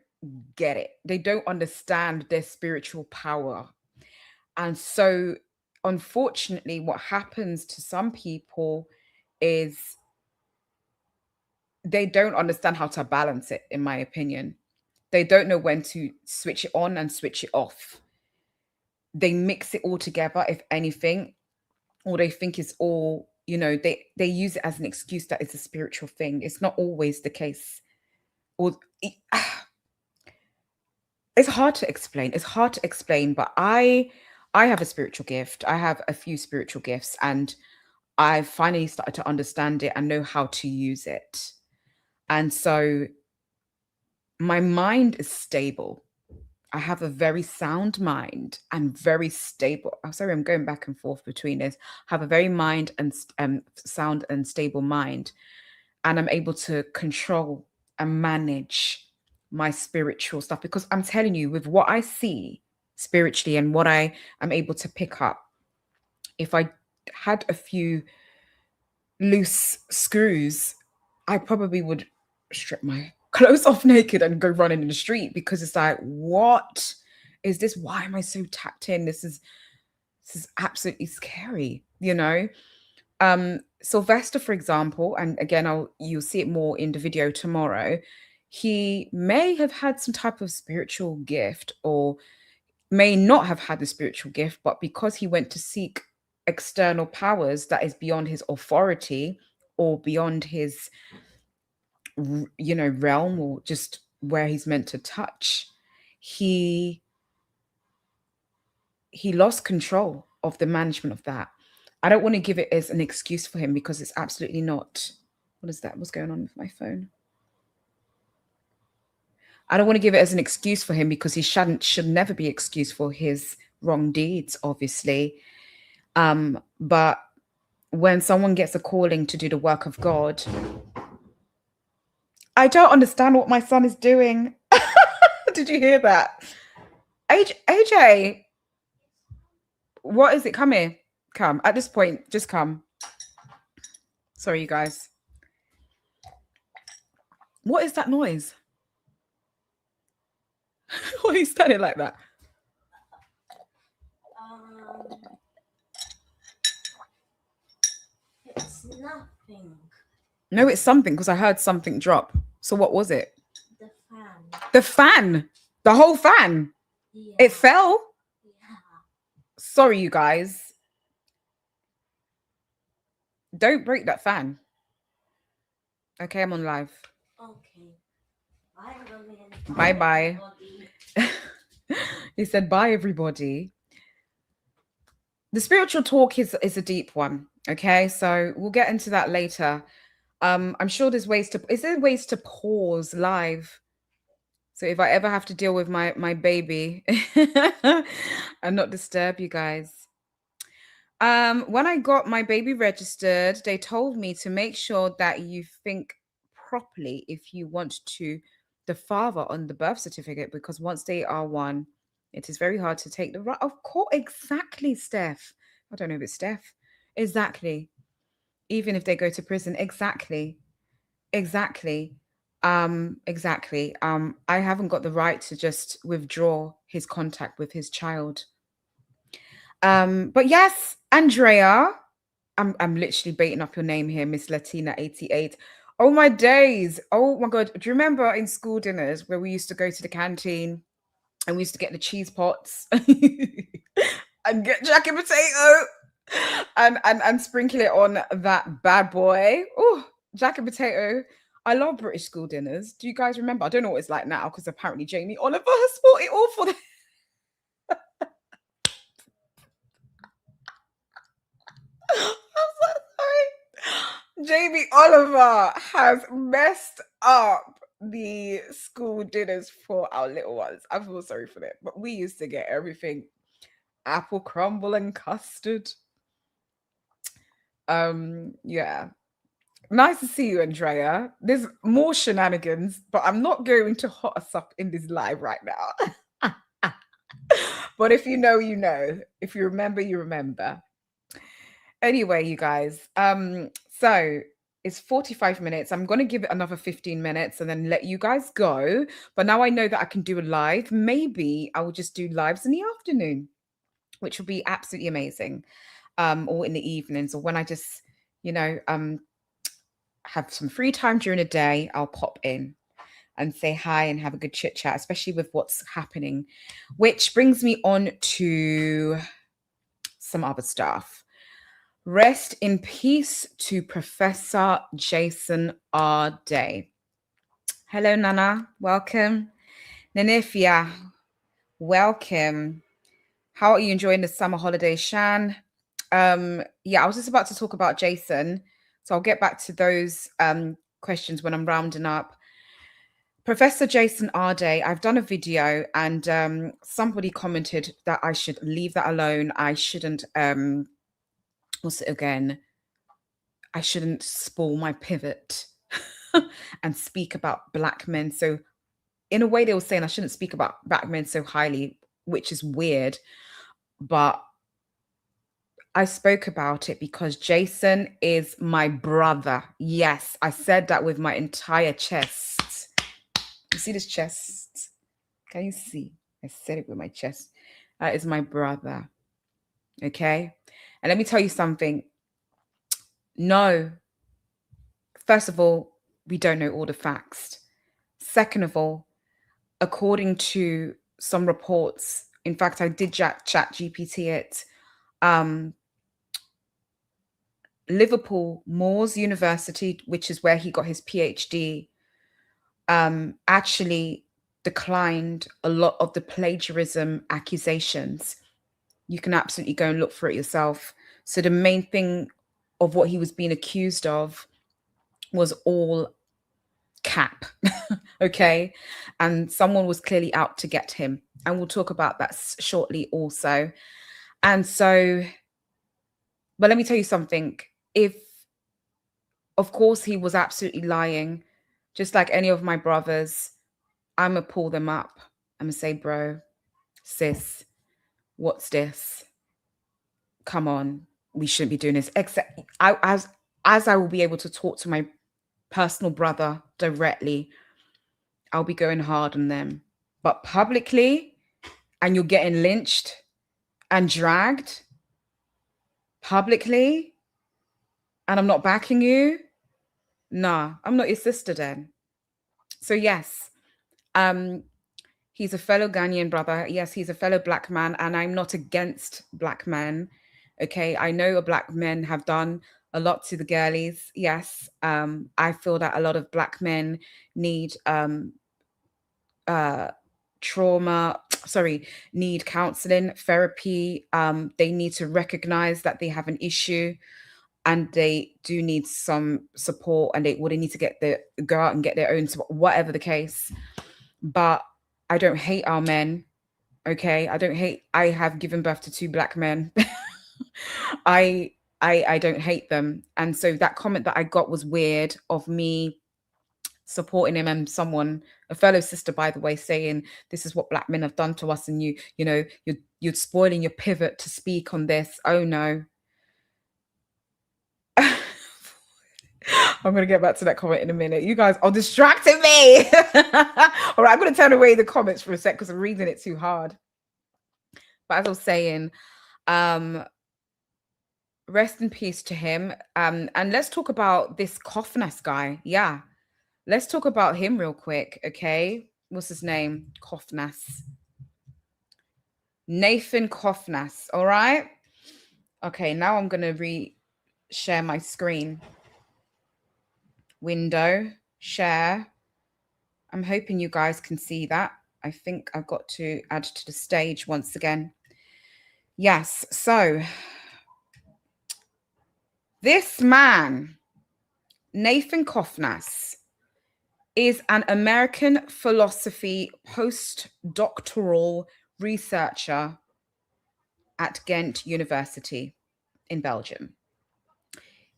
get it. They don't understand their spiritual power. And so, unfortunately, what happens to some people is they don't understand how to balance it, in my opinion. They don't know when to switch it on and switch it off. They mix it all together, if anything, or they think it's all, they use it as an excuse that it's a spiritual thing. It's not always the case. Or it's hard to explain. It's hard to explain, but I have a spiritual gift. I have a few spiritual gifts, and I've finally started to understand it and know how to use it. And so my mind is stable. I have a very sound mind and very stable. I'm sorry, I'm going back and forth between this. I have a very mind and sound and stable mind, and I'm able to control and manage my spiritual stuff because I'm telling you, with what I see spiritually and what I am able to pick up, if I had a few loose screws, I probably would strip my clothes off naked and go running in the street because it's like, what is this? Why am I so tapped in? This is absolutely scary, Sylvester, for example, and again, you'll see it more in the video tomorrow. He may have had some type of spiritual gift, or may not have had the spiritual gift, but because he went to seek external powers that is beyond his authority or beyond his, realm, or just where he's meant to touch, he lost control of the management of that. I don't want to give it as an excuse for him because it's absolutely not. What is that? What's going on with my phone? I don't want to give it as an excuse for him because he should never be excused for his wrong deeds, obviously. But when someone gets a calling to do the work of God, I don't understand what my son is doing. Did you hear that? AJ, what is it? Come here. Come. At this point, just come. Sorry, you guys. What is that noise? Why are you standing like that? It's nothing. No, it's something because I heard something drop. So what was it? The fan. The fan. The whole fan. Yeah. It fell. Yeah. Sorry, you guys. Don't break that fan. Okay, I'm on live. Okay. Bye, Roman. Bye. He said, bye, everybody. The spiritual talk is a deep one. Okay, so we'll get into that later. I'm sure there's ways to. Is there ways to pause live? So if I ever have to deal with my baby and not disturb you guys. When I got my baby registered, they told me to make sure that you think properly if you want to the father on the birth certificate, because once they are one, it is very hard to take the right. Of course, exactly, Steph. I don't know if it's Steph. Exactly. Even if they go to prison, exactly. Exactly. Exactly. I haven't got the right to just withdraw his contact with his child. But yes, Andrea, I'm literally baiting up your name here, Miss Latina 88. Oh my days. Oh my God. Do you remember in school dinners where we used to go to the canteen and we used to get the cheese pots and get jack and potato and sprinkle it on that bad boy. Oh, jack and potato. I love British school dinners. Do you guys remember? I don't know what it's like now because apparently Jamie Oliver has spoiled it all for the. I'm so sorry. Jamie Oliver has messed up the school dinners for our little ones. I feel sorry for them, but we used to get everything apple crumble and custard. Yeah. Nice to see you, Andrea. There's more shenanigans, but I'm not going to hot us up in this live right now. But if you know, you know. If you remember, you remember. Anyway, you guys. So it's 45 minutes. I'm gonna give it another 15 minutes and then let you guys go. But now I know that I can do a live. Maybe I will just do lives in the afternoon, which will be absolutely amazing. Or in the evenings, or when I just, have some free time during the day, I'll pop in and say hi and have a good chit chat, especially with what's happening. Which brings me on to some other stuff. Rest in peace to Professor Jason R. Day. Hello, Nana. Welcome. Nanifia, welcome. How are you enjoying the summer holiday, Shan? Yeah, I was just about to talk about Jason, so I'll get back to those questions when I'm rounding up. Professor Jason R. Day, I've done a video and somebody commented that I should leave that alone. I shouldn't, what's it again? I shouldn't spoil my pivot and speak about Black men. So, in a way, they were saying I shouldn't speak about Black men so highly, which is weird. But I spoke about it because Jason is my brother. Yes, I said that with my entire chest. You see this chest? Can you see? I said it with my chest. That is my brother. Okay? And let me tell you something. No. First of all, we don't know all the facts. Second of all, according to some reports, in fact, I did chat GPT it. Liverpool Moores University, which is where he got his PhD, actually declined a lot of the plagiarism accusations. You can absolutely go and look for it yourself. So the main thing of what he was being accused of was all cap. Okay. And someone was clearly out to get him. And we'll talk about that shortly also. And so, but let me tell you something. If, of course, he was absolutely lying, just like any of my brothers, I'm going to pull them up. I'm going to say, bro, sis, what's this? Come on. We shouldn't be doing this. Except as I will be able to talk to my personal brother directly, I'll be going hard on them. But publicly, and you're getting lynched and dragged publicly, and I'm not backing you, nah, I'm not your sister then. So yes, he's a fellow Ghanaian brother. Yes, he's a fellow Black man, and I'm not against Black men. Okay, I know Black men have done a lot to the girlies. Yes, I feel that a lot of Black men need need counseling, therapy. They need to recognize that they have an issue and they do need some support, and they need to go out and get their own support, whatever the case. But I don't hate our men. Okay. I have given birth to 2 Black men. I don't hate them. And so that comment that I got was weird, of me supporting him, and a fellow sister, by the way, saying this is what Black men have done to us, and you're spoiling your pivot to speak on this. Oh no. I'm going to get back to that comment in a minute. You guys are distracting me. All right, I'm going to turn away the comments for a sec because I'm reading it too hard. But as I was saying, rest in peace to him. And let's talk about this Kofnas guy. Yeah. Let's talk about him real quick, okay? What's his name? Kofnas. Nathan Kofnas. All right. Okay, now I'm going to share my screen. Window, share. I'm hoping you guys can see that. I think I've got to add to the stage once again. Yes, so this man, Nathan Kofnas, is an American philosophy postdoctoral researcher at Ghent University in Belgium.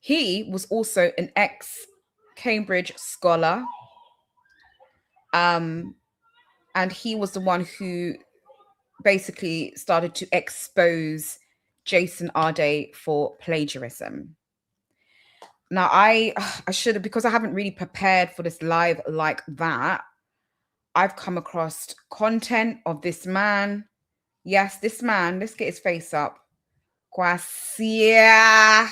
He was also an ex-Cambridge scholar, and he was the one who basically started to expose Jason Arde for plagiarism. Now, I should have, because I haven't really prepared for this live like that, I've come across content of this man. Yes, this man, let's get his face up. Kwasia.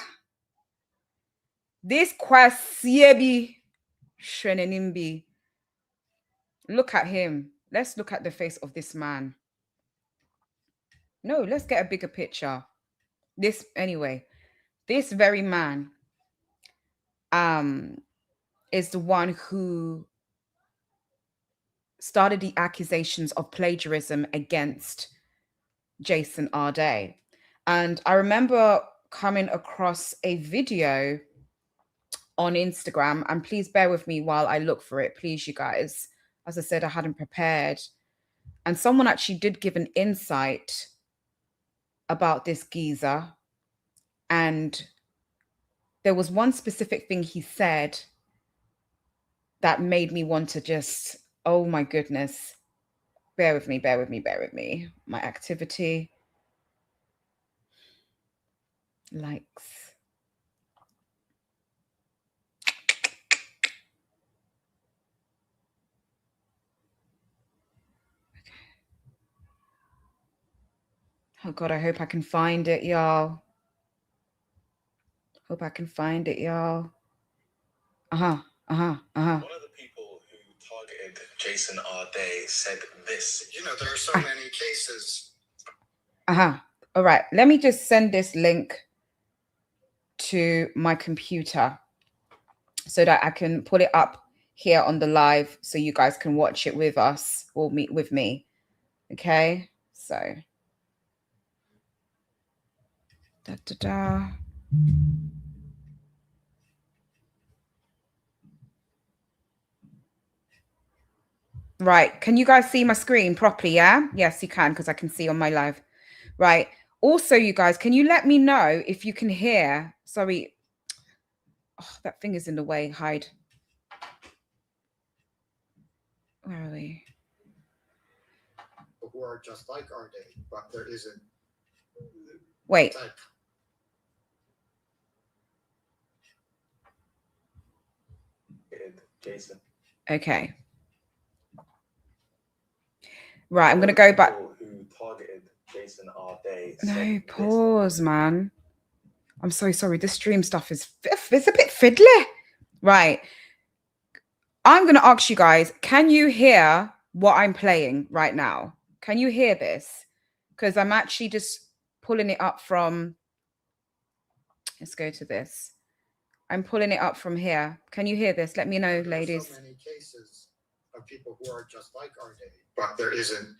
This Kwasiebi Shrenenimbi. Look at him. Let's look at the face of this man. No, let's get a bigger picture. This, anyway, this very man is the one who started the accusations of plagiarism against Jason Arde. And I remember coming across a video on Instagram, and please bear with me while I look for it, please, you guys. As I said, I hadn't prepared. And someone actually did give an insight about this geezer. And there was one specific thing he said that made me want to just, oh my goodness. Bear with me, bear with me, bear with me. My activity. Likes. Oh God, I hope I can find it, y'all. Hope I can find it, y'all. One of the people who targeted Jason Arde said this. You know, there are so many cases. All right, let me just send this link to my computer so that I can put it up here on the live so you guys can watch it with us or meet with me. Okay, so. Right, can you guys see my screen properly? Yeah, yes, you can, because I can see on my live. Right. Also, you guys, can you let me know if you can hear? Sorry, that thing is in the way. Hide. Where are we? Who are just like Arde, but there isn't. Wait. Jason. Okay. Right, I'm going to go back. Who targeted Jason Arde. No, pause, man. I'm so sorry. This stream stuff is it's a bit fiddly. Right. I'm going to ask you guys, can you hear what I'm playing right now? Can you hear this? Because I'm actually just pulling it up from, let's go to this. I'm pulling it up from here. Can you hear this? Let me know, ladies. There are so many cases of people who are just like Arde, but there isn't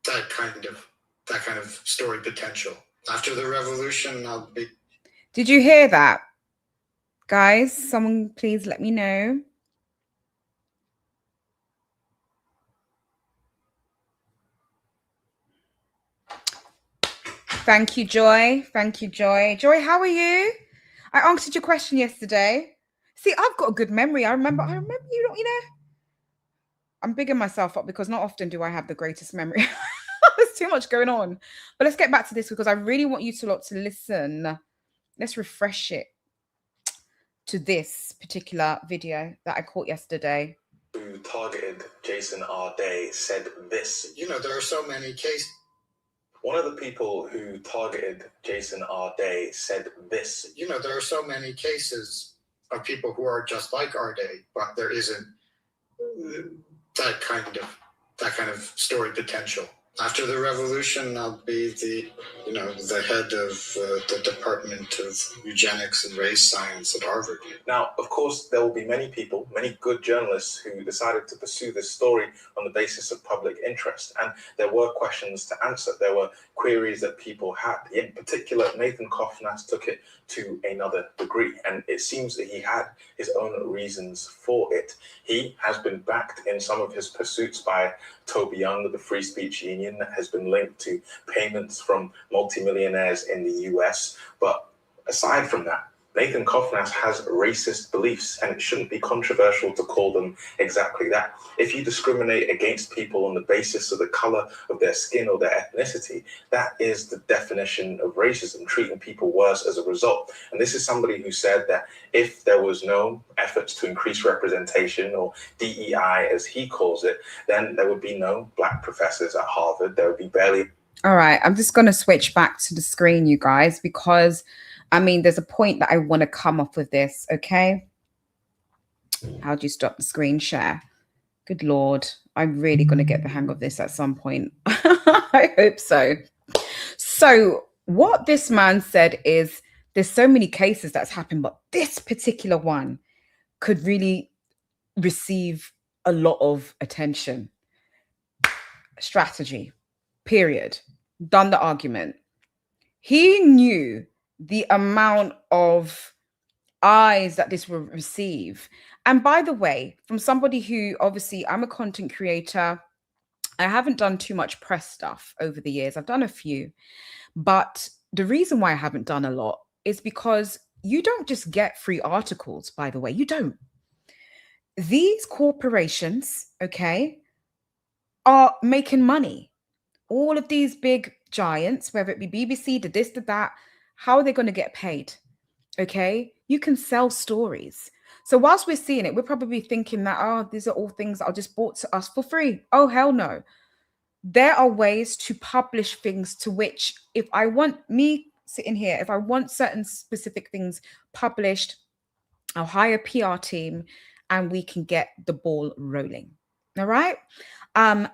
that kind of story potential. After the revolution, I'll be. Did you hear that? Guys, someone please let me know. Thank you, Joy. Thank you, Joy. Joy, how are you? I answered your question yesterday. See, I've got a good memory. I remember you know. I'm bigging myself up because not often do I have the greatest memory. There's too much going on. But let's get back to this because I really want you to listen. Let's refresh it to this particular video that I caught yesterday. Who targeted Jason Arde said this. You know, there are so many cases. One of the people who targeted Jason Arde said this. You know, there are so many cases of people who are just like Arde, but there isn't that kind of story potential. After the revolution, I'll be the head of the Department of Eugenics and Race Science at Harvard. Now, of course, there will be many people, many good journalists who decided to pursue this story on the basis of public interest. And there were questions to answer. There were queries that people had. In particular, Nathan Koffnass took it to another degree. And it seems that he had his own reasons for it. He has been backed in some of his pursuits by Toby Young, the Free Speech Union, that has been linked to payments from multimillionaires in the US. But aside from that, Nathan Koffnass has racist beliefs, and it shouldn't be controversial to call them exactly that. If you discriminate against people on the basis of the color of their skin or their ethnicity, that is the definition of racism, treating people worse as a result. And this is somebody who said that if there was no efforts to increase representation, or DEI as he calls it, then there would be no black professors at Harvard. There would be barely. All right, I'm just going to switch back to the screen, you guys, because I mean, there's a point that I want to come off with this, okay? How do you stop the screen share? Good Lord, I'm really going to get the hang of this at some point. I hope so. So what this man said is there's so many cases that's happened, but this particular one could really receive a lot of attention. Strategy, period. Done the argument. He knew the amount of eyes that this will receive. And by the way, from somebody who, obviously, I'm a content creator, I haven't done too much press stuff over the years. I've done a few, but the reason why I haven't done a lot is because you don't just get free articles, by the way, you don't. These corporations, okay, are making money. All of these big giants, whether it be BBC, the this, the that, how are they going to get paid? Okay, you can sell stories. So whilst we're seeing it, we're probably thinking that, oh, these are all things that are just bought to us for free. Oh, hell no. There are ways to publish things to which, if I want me sitting here, if I want certain specific things published, I'll hire a PR team and we can get the ball rolling. All right. I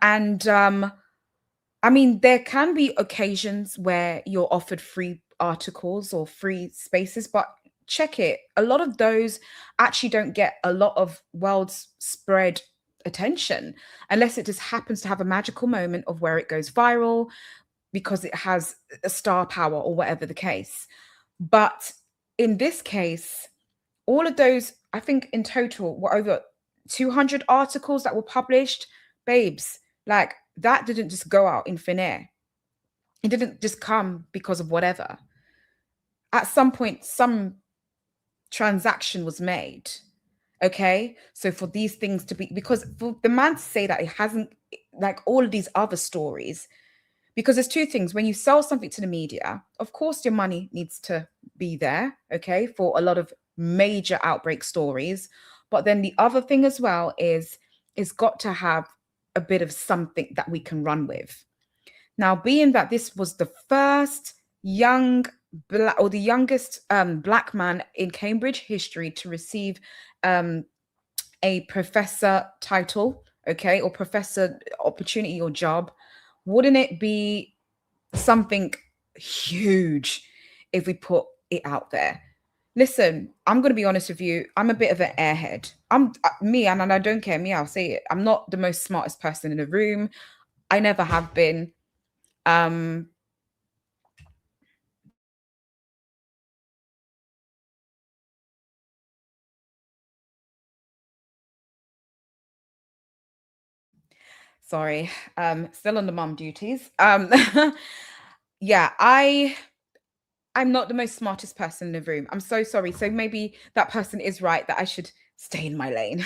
mean, there can be occasions where you're offered free articles or free spaces, but check it. A lot of those actually don't get a lot of world spread attention unless it just happens to have a magical moment of where it goes viral because it has a star power or whatever the case. But in this case, all of those, I think in total, were over 200 articles that were published. Babes, like, that didn't just go out in thin air. It didn't just come because of whatever. At some point, some transaction was made. Okay. So for these things to be, because for the man to say that it hasn't, like all of these other stories, because there's two things. When you sell something to the media, of course, your money needs to be there. Okay. For a lot of major outbreak stories. But then the other thing as well is it's got to have a bit of something that we can run with. Now, being that this was the first young black or the youngest black man in Cambridge history to receive a professor title, okay, or professor opportunity or job, wouldn't it be something huge if we put it out there? Listen, I'm going to be honest with you. I'm a bit of an airhead. I'm me, and I don't care. Me, I'll say it. I'm not the most smartest person in the room. I never have been. Sorry, still on the mom duties. Yeah, I'm not the most smartest person in the room. I'm so sorry. So maybe that person is right that I should stay in my lane.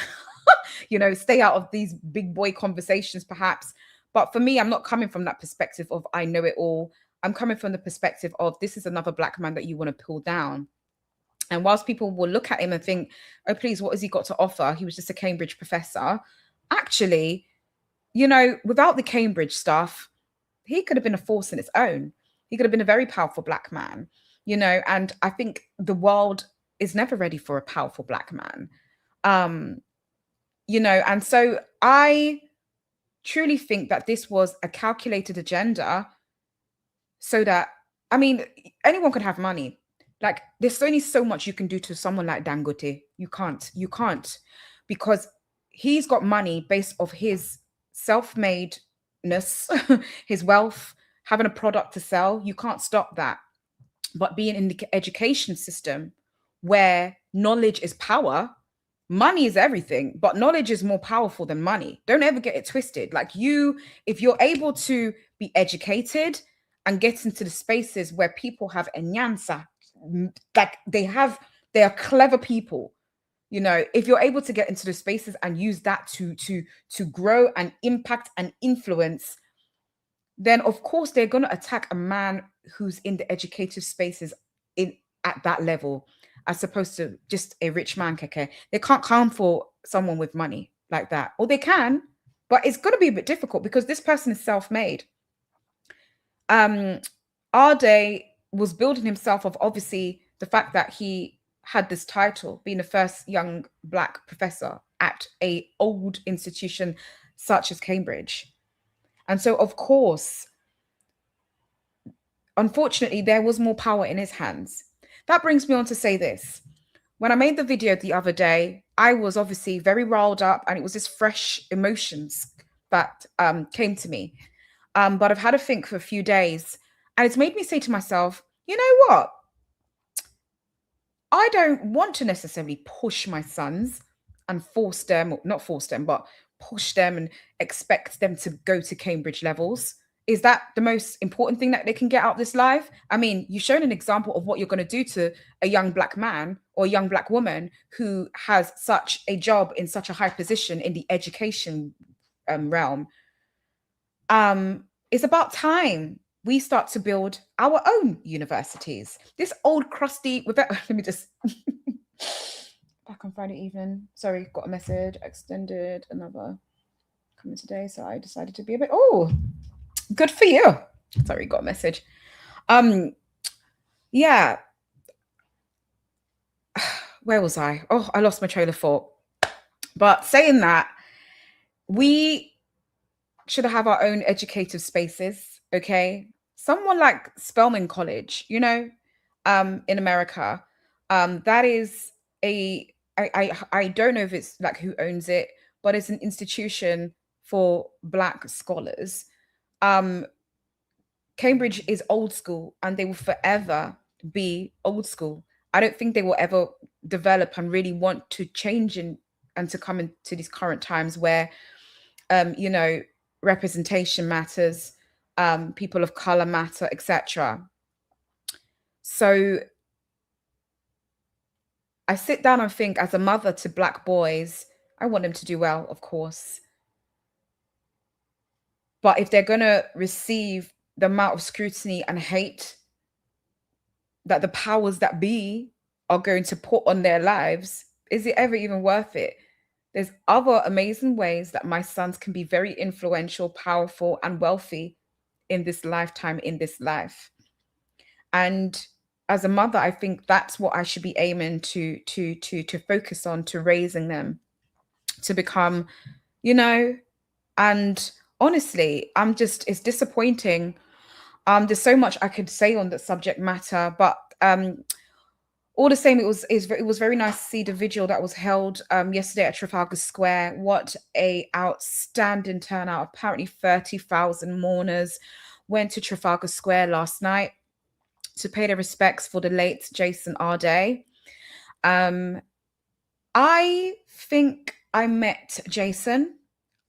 Stay out of these big boy conversations, perhaps. But for me, I'm not coming from that perspective of I know it all. I'm coming from the perspective of this is another black man that you want to pull down. And whilst people will look at him and think, oh, please, what has he got to offer? He was just a Cambridge professor. Actually, without the Cambridge stuff, he could have been a force in its own. He could have been a very powerful black man, and I think the world is never ready for a powerful black man. And so I truly think that this was a calculated agenda so that, I mean, anyone can have money. Like, there's only so much you can do to someone like Dangote. You can't, because he's got money based off his self-madeness, his wealth, having a product to sell. You can't stop that. But being in the education system where knowledge is power, money is everything, but knowledge is more powerful than money. Don't ever get it twisted. Like, if you're able to be educated and get into the spaces where people have enyansa, like they are clever people. You know, if you're able to get into the spaces and use that to grow and impact and influence, then of course they're going to attack a man who's in the educative spaces at that level, as opposed to just a rich man, Keke. They can't come for someone with money like that. Or they can, but it's going to be a bit difficult because this person is self-made. Ade was building himself of obviously the fact that he had this title, being the first young Black professor at a old institution such as Cambridge. And so, of course, unfortunately, there was more power in his hands. That brings me on to say this. When I made the video the other day, I was obviously very riled up, and it was this fresh emotions that came to me. But I've had to think for a few days, and it's made me say to myself, you know what? I don't want to necessarily push my sons and force them, or not force them, but push them and expect them to go to Cambridge levels. Is that the most important thing that they can get out of this life? I mean, you've shown an example of what you're going to do to a young Black man or a young Black woman who has such a job in such a high position in the education realm. It's about time we start to build our own universities. This old crusty, let me just, back on Friday evening. Sorry, got a message, extended another coming today. So I decided to be a bit, oh, good for you. Sorry, got a message. Yeah. Where was I? Oh, I lost my train of thought. But saying that, we should have our own educative spaces, okay? Someone like Spelman College, you know, in America, that is I don't know if it's like who owns it, but it's an institution for Black scholars. Cambridge is old school, and they will forever be old school. I don't think they will ever develop and really want to change and to come into these current times where, you know, representation matters, people of color matter, etc. So I sit down and think, as a mother to Black boys, I want them to do well, of course. But if they're going to receive the amount of scrutiny and hate that the powers that be are going to put on their lives, is it ever even worth it? There's other amazing ways that my sons can be very influential, powerful, and wealthy in this lifetime, in this life. And as a mother, I think that's what I should be aiming to focus on, to raising them to become, you know. And honestly, it's disappointing. There's so much I could say on the subject matter, but all the same, it was very nice to see the vigil that was held yesterday at Trafalgar Square. What a outstanding turnout. Apparently 30,000 mourners went to Trafalgar Square last night to pay their respects for the late Jason Arday. I think I met Jason.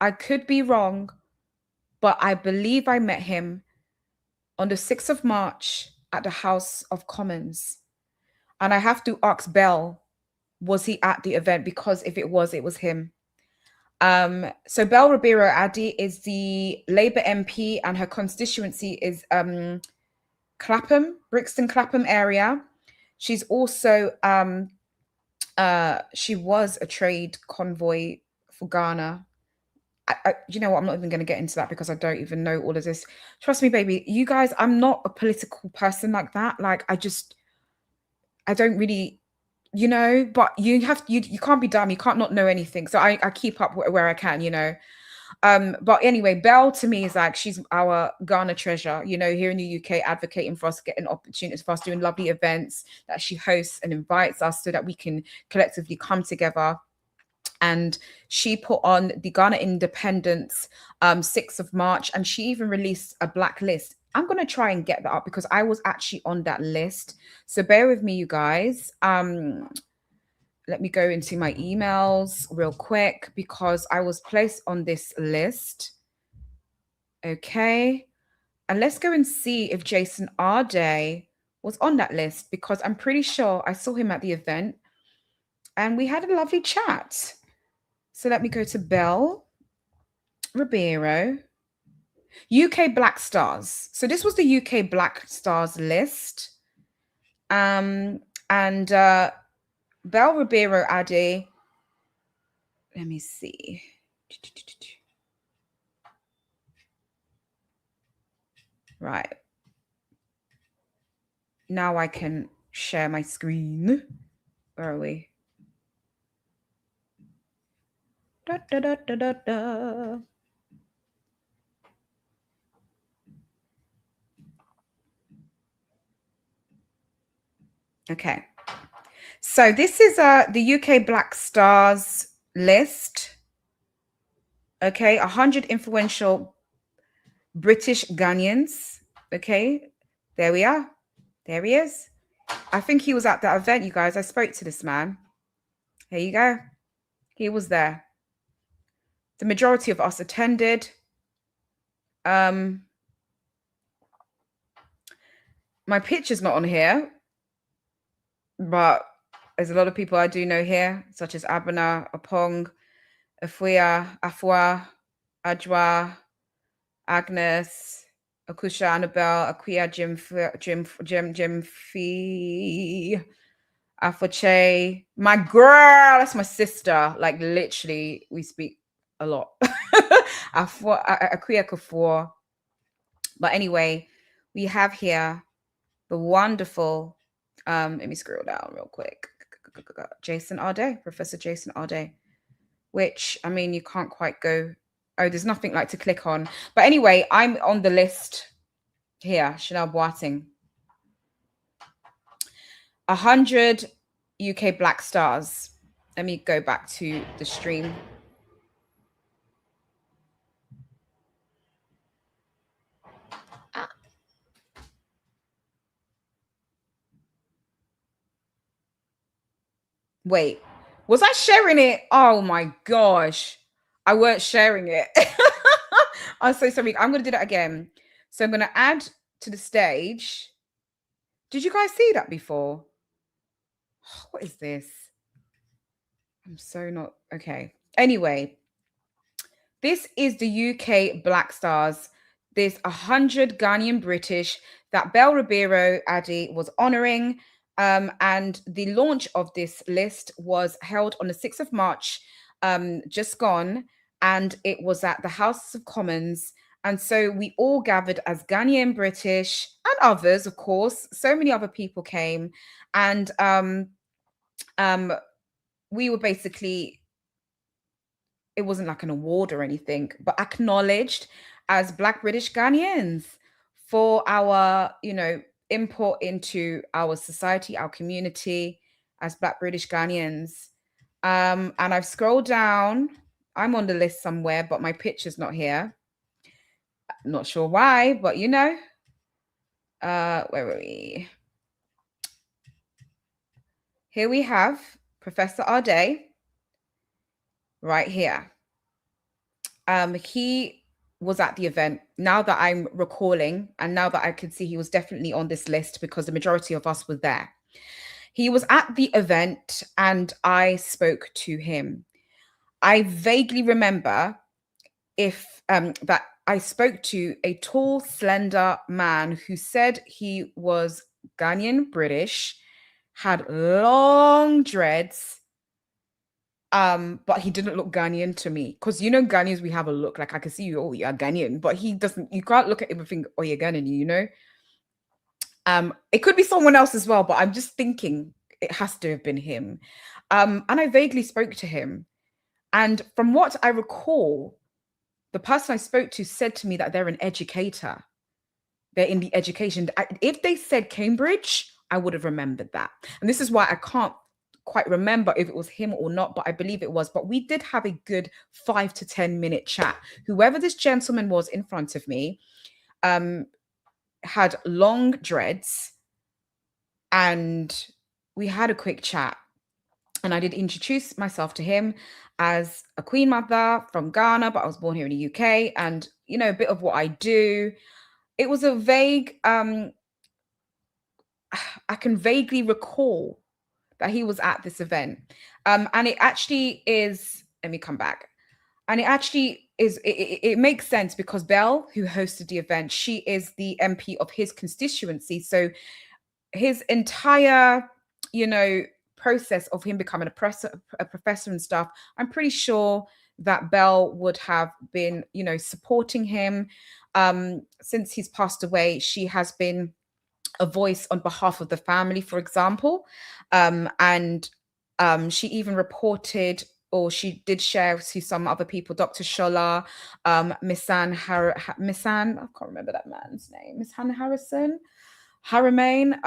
I could be wrong, but I believe I met him on the 6th of March at the House of Commons. And I have to ask Belle, was he at the event? Because if it was him. So Belle Ribeiro Addy is the Labour MP, and her constituency is Clapham, Brixton Clapham area. She's also, she was a trade convoy for Ghana. You know what? I'm not even going to get into that because I don't even know all of this. Trust me, baby. You guys, I'm not a political person like that. Like, I don't really, you know, but you can't be dumb. You can't not know anything. So I keep up where I can, you know. But anyway, Belle to me is like she's our Ghana treasure, you know, here in the UK, advocating for us getting opportunities for us doing lovely events that she hosts and invites us so that we can collectively come together. And she put on the Ghana Independence 6th of March, and she even released a black list. I'm going to try and get that up because I was actually on that list. So bear with me, you guys. Let me go into my emails real quick because I was placed on this list. Okay. And let's go and see if Jason Arday was on that list because I'm pretty sure I saw him at the event and we had a lovely chat. So let me go to Belle Ribeiro. UK Black Stars. So this was the UK Black Stars list. And Belle Ribeiro Ade. Let me see. Right. Now I can share my screen. Where are we? Da, da, da, da, da, da. Okay. So this is the UK Black Stars list. Okay, 100 influential British Ghanaians. Okay, there we are. There he is. I think he was at that event, you guys. I spoke to this man. Here you go. He was there. The majority of us attended. My picture's not on here, but there's a lot of people I do know here, such as Abena, Apong, Afua, Ajwa, Agnes, Akusha, Annabelle, Akia, Jim Fee, Afoche, my girl, that's my sister. Like literally, we speak a lot. Akia Kafour. But anyway, we have here the wonderful, let me scroll down real quick. Jason Arday, Professor Jason Arday, which, I mean, you can't quite go. Oh, there's nothing like to click on. But anyway, I'm on the list here, Chanel Boating. 100 UK Black Stars. Let me go back to the stream. Wait, was I sharing it? Oh my gosh. I weren't sharing it. I'm so sorry. I'm going to do that again. So I'm going to add to the stage. Did you guys see that before? What is this? I'm so not okay. Anyway, this is the UK Black Stars. There's 100 Ghanaian British that Belle Ribeiro Ade was honoring. And the launch of this list was held on the 6th of March, just gone. And it was at the House of Commons. And so we all gathered as Ghanaian British and others, of course. So many other people came. And we were basically, it wasn't like an award or anything, but acknowledged as Black British Ghanaians for our, you know, input into our society, our community as Black British Ghanaians. And I've scrolled down. I'm on the list somewhere, but my picture's not here. Not sure why, but you know, where were we? Here we have Professor Arday right here. He was at the event. Now that I'm recalling, and now that I could see he was definitely on this list because the majority of us were there. He was at the event and I spoke to him. I vaguely remember that I spoke to a tall, slender man who said he was Ghanaian British, had long dreads, but he didn't look Ghanaian to me. Because, you know, Ghanaians, we have a look. Like, I can see you, oh, you're Ghanaian. But he doesn't, you can't look at him and think, oh, you're Ghanaian, you know? It could be someone else as well, but I'm just thinking it has to have been him. And I vaguely spoke to him. And from what I recall, the person I spoke to said to me that they're an educator. They're in the education. If they said Cambridge, I would have remembered that. And this is why I can't quite remember if it was him or not, but I believe it was. But we did have a good 5 to 10 minute chat. Whoever this gentleman was in front of me had long dreads, and we had a quick chat. And I did introduce myself to him as a Queen mother from Ghana, but I was born here in the UK, and a bit of what I do. It was a vague, I can vaguely recall that he was at this event. And it actually is, let me come back. And it actually is, it makes sense because Belle, who hosted the event, she is the MP of his constituency. So his entire, process of him becoming a professor and stuff, I'm pretty sure that Belle would have been, supporting him. Since he's passed away, she has been a voice on behalf of the family, for example. And she even reported, or she did share to some other people, Dr. Shola, Misan, I can't remember that man's name, Misan Haramain,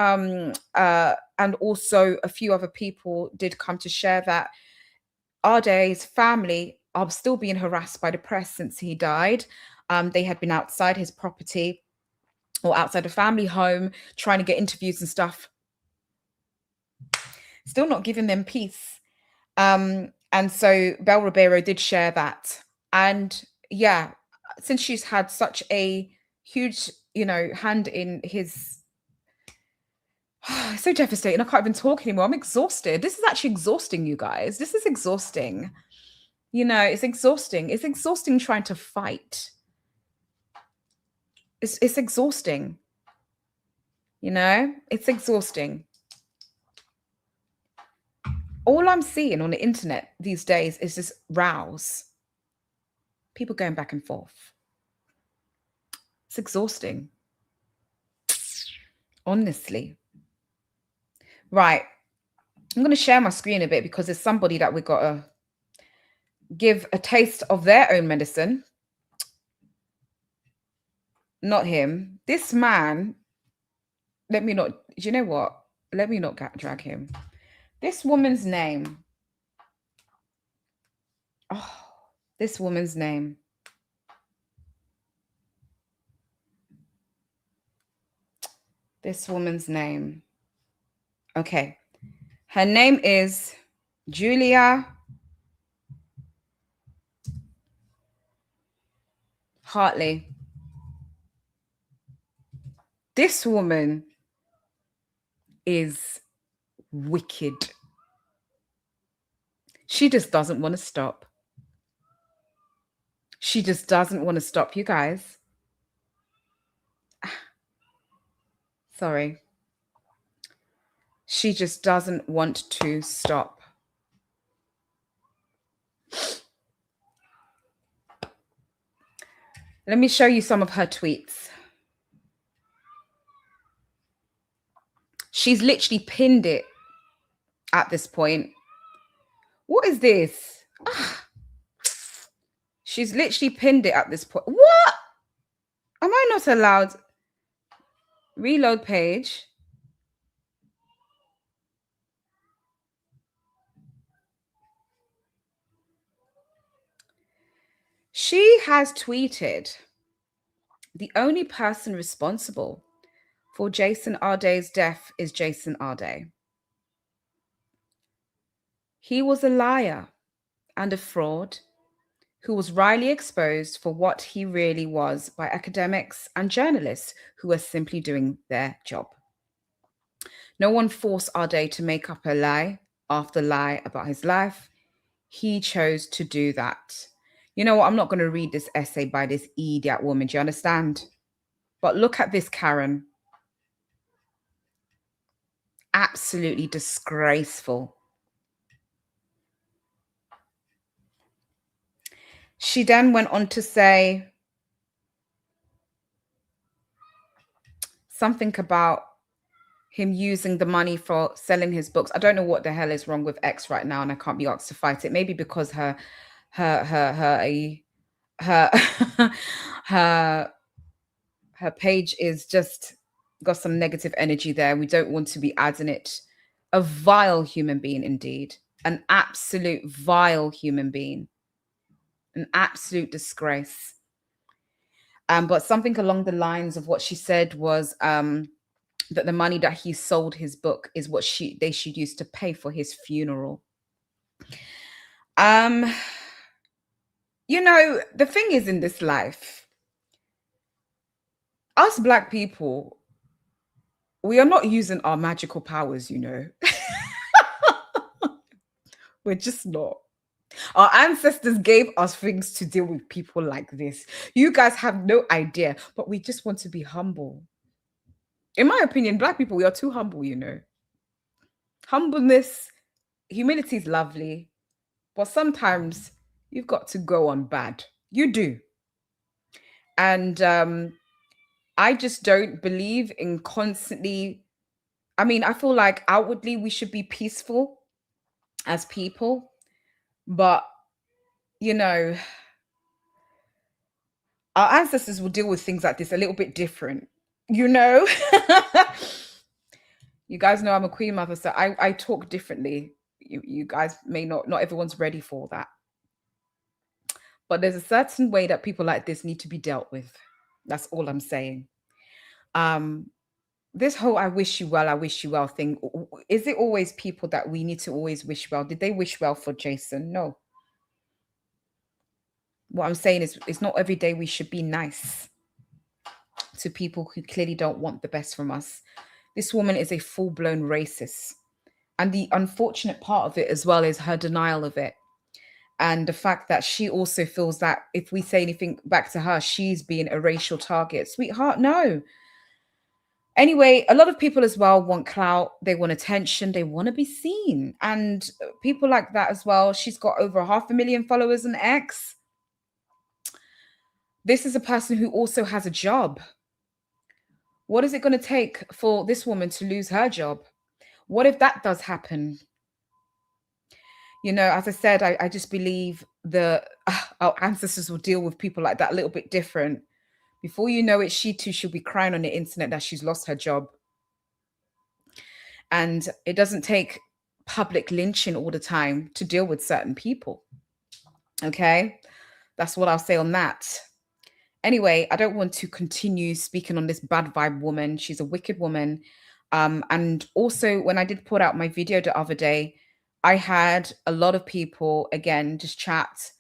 and also a few other people did come to share that Ade's family are still being harassed by the press since he died. They had been outside his property or outside a family home trying to get interviews and stuff. Still not giving them peace. And so Belle Ribeiro did share that. And yeah, since she's had such a huge, hand in his... so devastating. I can't even talk anymore. I'm exhausted. This is actually exhausting, you guys. This is exhausting. It's exhausting. It's exhausting trying to fight. It's exhausting. It's exhausting. All I'm seeing on the internet these days is just rows. People going back and forth. It's exhausting. Honestly. Right. I'm going to share my screen a bit because there's somebody that we've got to give a taste of their own medicine. Not him. This man, let me not drag him. This woman's name. Oh, this woman's name. This woman's name. Okay. Her name is Julia Hartley. This woman is wicked. She just doesn't want to stop. She just doesn't want to stop, you guys. Sorry. She just doesn't want to stop. Let me show you some of her tweets. She's literally pinned it at this point. What is this? She's literally pinned it at this point. What? Am I not allowed? Reload page. She has tweeted, the only person responsible for Jason Arde's death is Jason Arde. He was a liar and a fraud who was wryly exposed for what he really was by academics and journalists who were simply doing their job. No one forced Arde to make up a lie after lie about his life. He chose to do that. You know what? I'm not going to read this essay by this idiot woman. Do you understand? But look at this Karen. Absolutely disgraceful. She then went on to say something about him using the money for selling his books. I don't know what the hell is wrong with X right now, and I can't be asked to fight it. Maybe because her her her her page is just got some negative energy there. We don't want to be adding it. A vile human being, indeed. An absolute vile human being. An absolute disgrace. But something along the lines of what she said was that the money that he sold his book is what they should use to pay for his funeral. You know, the thing is, in this life, us Black people, we are not using our magical powers, you know. We're just not. Our ancestors gave us things to deal with people like this. You guys have no idea, but we just want to be humble. In my opinion, Black people, we are too humble, you know. Humbleness, humility is lovely, but sometimes you've got to go on bad. You do. And I just don't believe in constantly. I mean, I feel like outwardly we should be peaceful as people, but you know, our ancestors will deal with things like this a little bit different, you know. You guys know I'm a queen mother, so I talk differently. You guys may not everyone's ready for that, but there's a certain way that people like this need to be dealt with. That's all I'm saying. This whole I wish you well thing, is it always people that we need to always wish well? Did they wish well for Jason? No. What I'm saying is, it's not every day we should be nice to people who clearly don't want the best from us. This woman is a full-blown racist. And the unfortunate part of it as well is her denial of it. And the fact that she also feels that if we say anything back to her, she's being a racial target. Sweetheart, no. Anyway, a lot of people as well want clout. They want attention. They want to be seen. And people like that as well. She's got over 500,000 followers on X. This is a person who also has a job. What is it going to take for this woman to lose her job? What if that does happen? You know, as I said, I just believe our ancestors will deal with people like that a little bit different. Before you know it, she too should be crying on the internet that she's lost her job. And it doesn't take public lynching all the time to deal with certain people. Okay? That's what I'll say on that. Anyway, I don't want to continue speaking on this bad vibe woman. She's a wicked woman. And also, when I did put out my video the other day, I had a lot of people, again, just chat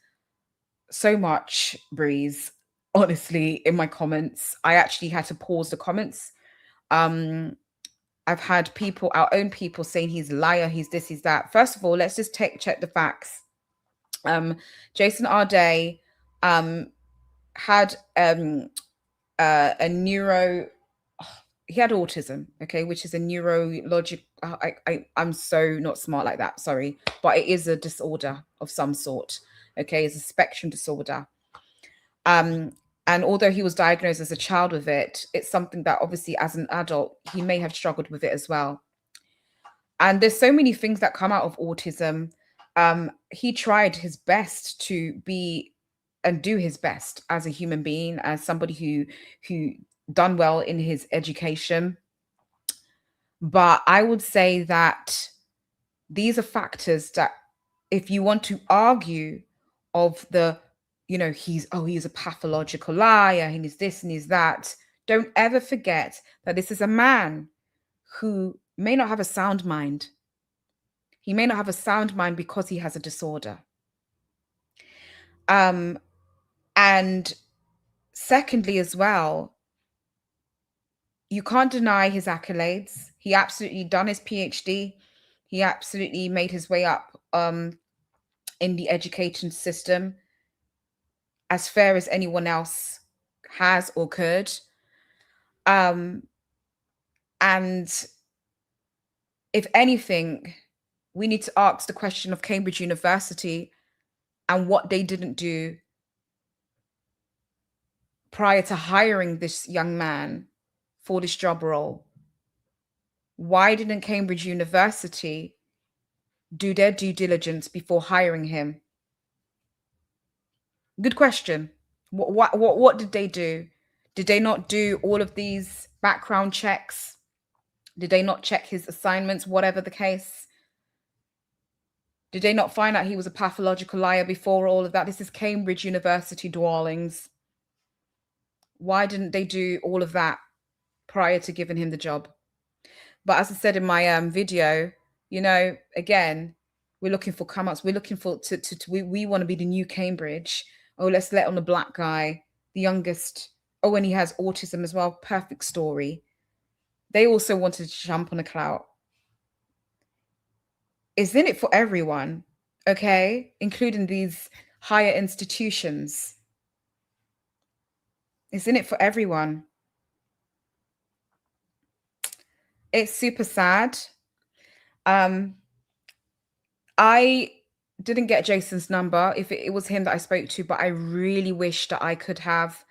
so much, Breeze, honestly, in my comments. I actually had to pause the comments. I've had people, our own people, saying he's a liar, he's this, he's that. First of all, let's just check the facts. Jason Arday had a neuro, he had autism, okay, which is a neurologic, I'm so not smart like that, sorry, but it is a disorder of some sort, okay, it's a spectrum disorder. And although he was diagnosed as a child with it, it's something that obviously as an adult, he may have struggled with it as well. And there's so many things that come out of autism. He tried his best to be and do his best as a human being, as somebody who done well in his education. But I would say that these are factors that if you want to argue of the, you know, he's a pathological liar, and he's this and he's that, don't ever forget that this is a man who may not have a sound mind. He may not have a sound mind because he has a disorder. And secondly, as well, you can't deny his accolades. He absolutely done his PhD. He absolutely made his way up in the education system as fair as anyone else has or could. And if anything, we need to ask the question of Cambridge University and what they didn't do prior to hiring this young man for this job role. Why didn't Cambridge University do their due diligence before hiring him? Good question. What did they do? Did they not do all of these background checks? Did they not check his assignments, whatever the case? Did they not find out he was a pathological liar before all of that? This is Cambridge University, darlings. Why didn't they do all of that prior to giving him the job? But as I said in my video, you know, again, we're looking for come-ups. We're looking for we want to be the new Cambridge. Oh, let's let on the black guy, the youngest. Oh, and he has autism as well. Perfect story. They also wanted to jump on a clout. It's in it for everyone, okay? Including these higher institutions. It's in it for everyone. It's super sad. I didn't get Jason's number. If it was him that I spoke to, but I really wish that I could have.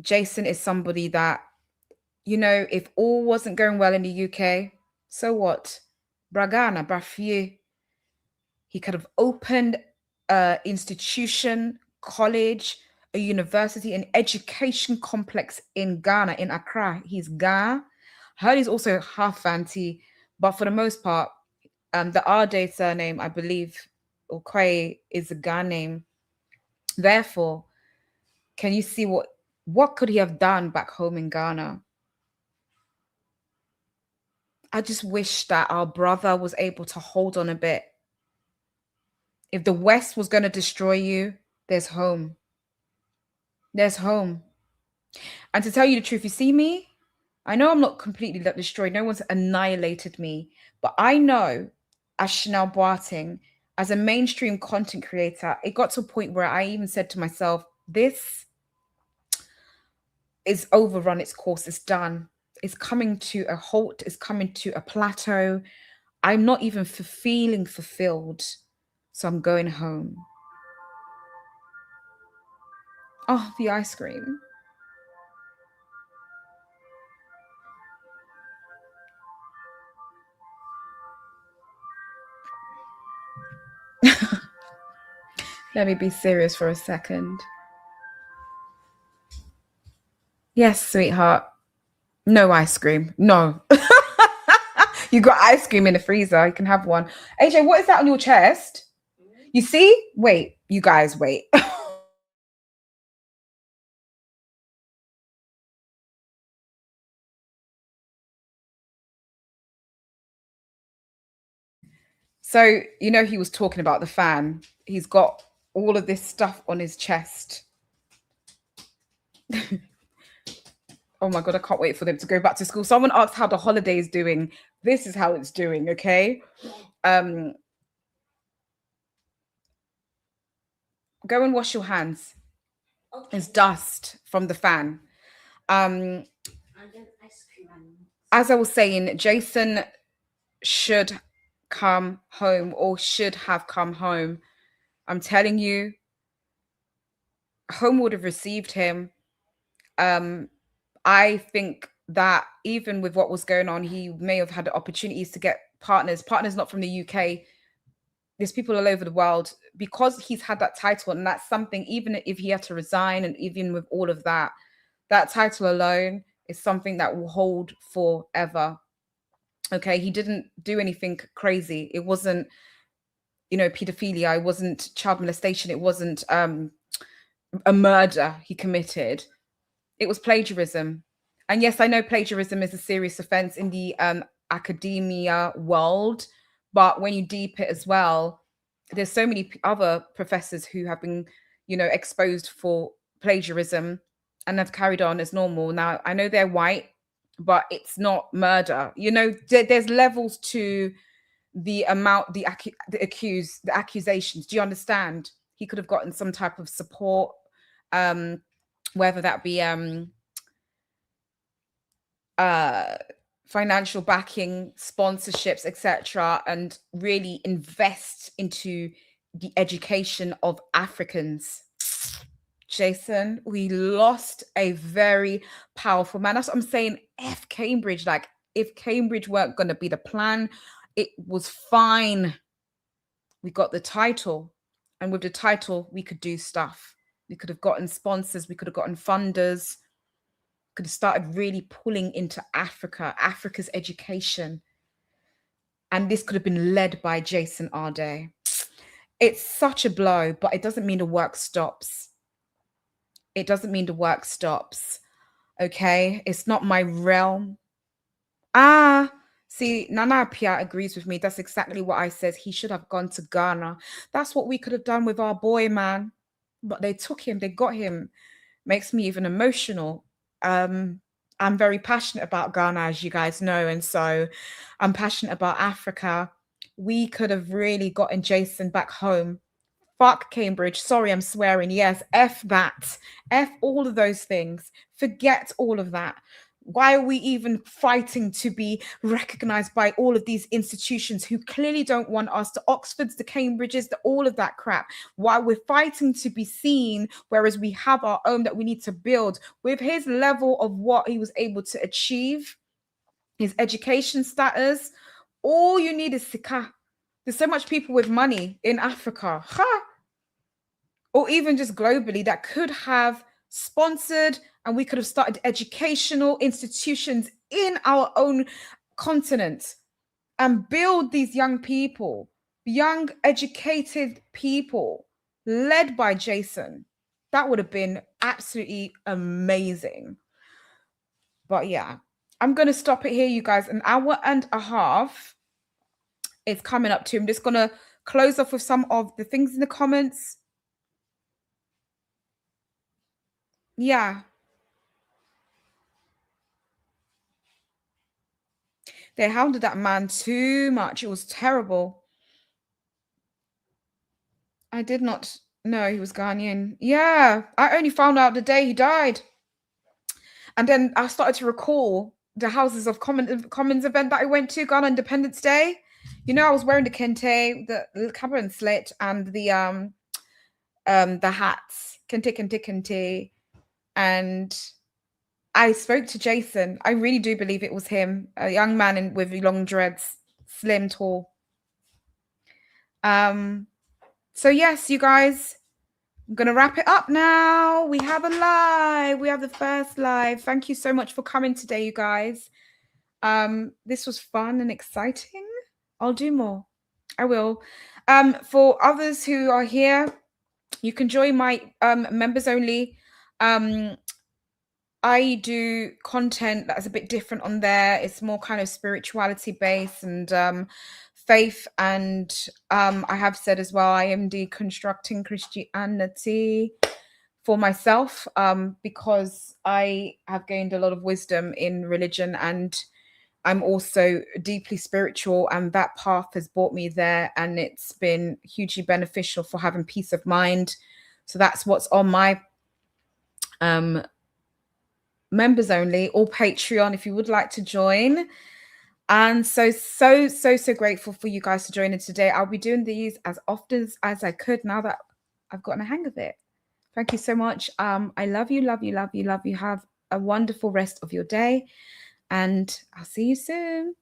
Jason is somebody that, you know, if all wasn't going well in the UK, so what? Bragana, Brafie. He could have opened an institution, college, a university, an education complex in Ghana, in Accra. He's Ga. Heard he's also half Fanti, but for the most part, the Arde surname, I believe, or Kwe, is a Ga name. Therefore, can you see what could he have done back home in Ghana? I just wish that our brother was able to hold on a bit. If the West was going to destroy you, there's home. There's home. And to tell you the truth, you see me? I know I'm not completely destroyed. No one's annihilated me. But I know, as Chanel Boateng, as a mainstream content creator, it got to a point where I even said to myself, this is overrun its course. It's done. It's coming to a halt. It's coming to a plateau. I'm not even feeling fulfilled. So I'm going home. Oh, the ice cream. Let me be serious for a second. Yes, sweetheart. No ice cream. No. You got ice cream in the freezer. You can have one. AJ, what is that on your chest? You see? Wait, you guys, wait. So, you know, he was talking about the fan. He's got all of this stuff on his chest. Oh my God, I can't wait for them to go back to school. Someone asked how the holiday is doing. This is how it's doing, okay? Go and wash your hands. Okay. There's dust from the fan. As I was saying, Jason should come home or should have come home. I'm telling you, home would have received him. I think that even with what was going on, he may have had opportunities to get partners not from the UK. There's people all over the world, because he's had that title, and that's something, even if he had to resign, and even with all of that, that title alone is something that will hold forever. Okay, he didn't do anything crazy. It wasn't, you know, pedophilia. It wasn't child molestation. It wasn't a murder he committed. It was plagiarism. And yes, I know plagiarism is a serious offense in the academia world, but when you deep it as well, there's so many other professors who have been, you know, exposed for plagiarism and have carried on as normal. Now, I know they're white, but it's not murder. You know, there's levels to the amount, the accusations. Do you understand? He could have gotten some type of support, whether that be financial backing, sponsorships, etc., and really invest into the education of Africans. Jason, we lost a very powerful man. That's what I'm saying. F Cambridge. Like, if Cambridge weren't going to be the plan, it was fine. We got the title. And with the title, we could do stuff. We could have gotten sponsors. We could have gotten funders. Could have started really pulling into Africa, Africa's education. And this could have been led by Jason Arday. It's such a blow, but it doesn't mean the work stops. It doesn't mean the work stops. Okay? It's not my realm. See, Nana Apia agrees with me. That's exactly what I said. He should have gone to Ghana. That's what we could have done with our boy, man. But they took him. They got him. Makes me even emotional. I'm very passionate about Ghana, as you guys know. And so I'm passionate about Africa. We could have really gotten Jason back home. Fuck Cambridge. Sorry, I'm swearing. Yes, F that. F all of those things. Forget all of that. Why are we even fighting to be recognized by all of these institutions who clearly don't want us, the Oxfords, the Cambridges, all of that crap? Why we're fighting to be seen, whereas we have our own that we need to build. With his level of what he was able to achieve, his education status, all you need is Sika. There's so much people with money in Africa, or even just globally, that could have sponsored, and we could have started educational institutions in our own continent and build these young people, young educated people led by Jason. That would have been absolutely amazing. But yeah, I'm going to stop it here, you guys. An hour and a half is coming up to. I'm just going to close off with some of the things in the comments. Yeah. They hounded that man too much. It was terrible. I did not know he was Ghanaian. Yeah, I only found out the day he died. And then I started to recall the Houses of Commons event that I went to, Ghana Independence Day. You know, I was wearing the kente, the cover and slit, and the hats, kente. And I spoke to Jason. I really do believe it was him, a young man with long dreads, slim, tall. So yes, you guys, I'm going to wrap it up now. We have a live. We have the first live. Thank you so much for coming today, you guys. This was fun and exciting. I'll do more. I will. For others who are here, you can join my members only. I do content that's a bit different on there. It's more kind of spirituality based and faith. And I have said as well, I am deconstructing Christianity for myself because I have gained a lot of wisdom in religion, and I'm also deeply spiritual, and that path has brought me there, and it's been hugely beneficial for having peace of mind. So that's what's on my members only, or Patreon if you would like to join. And so grateful for you guys to join in today. I'll be doing these as often as I could now that I've gotten a hang of it. Thank you so much. I love you. Have a wonderful rest of your day, and I'll see you soon.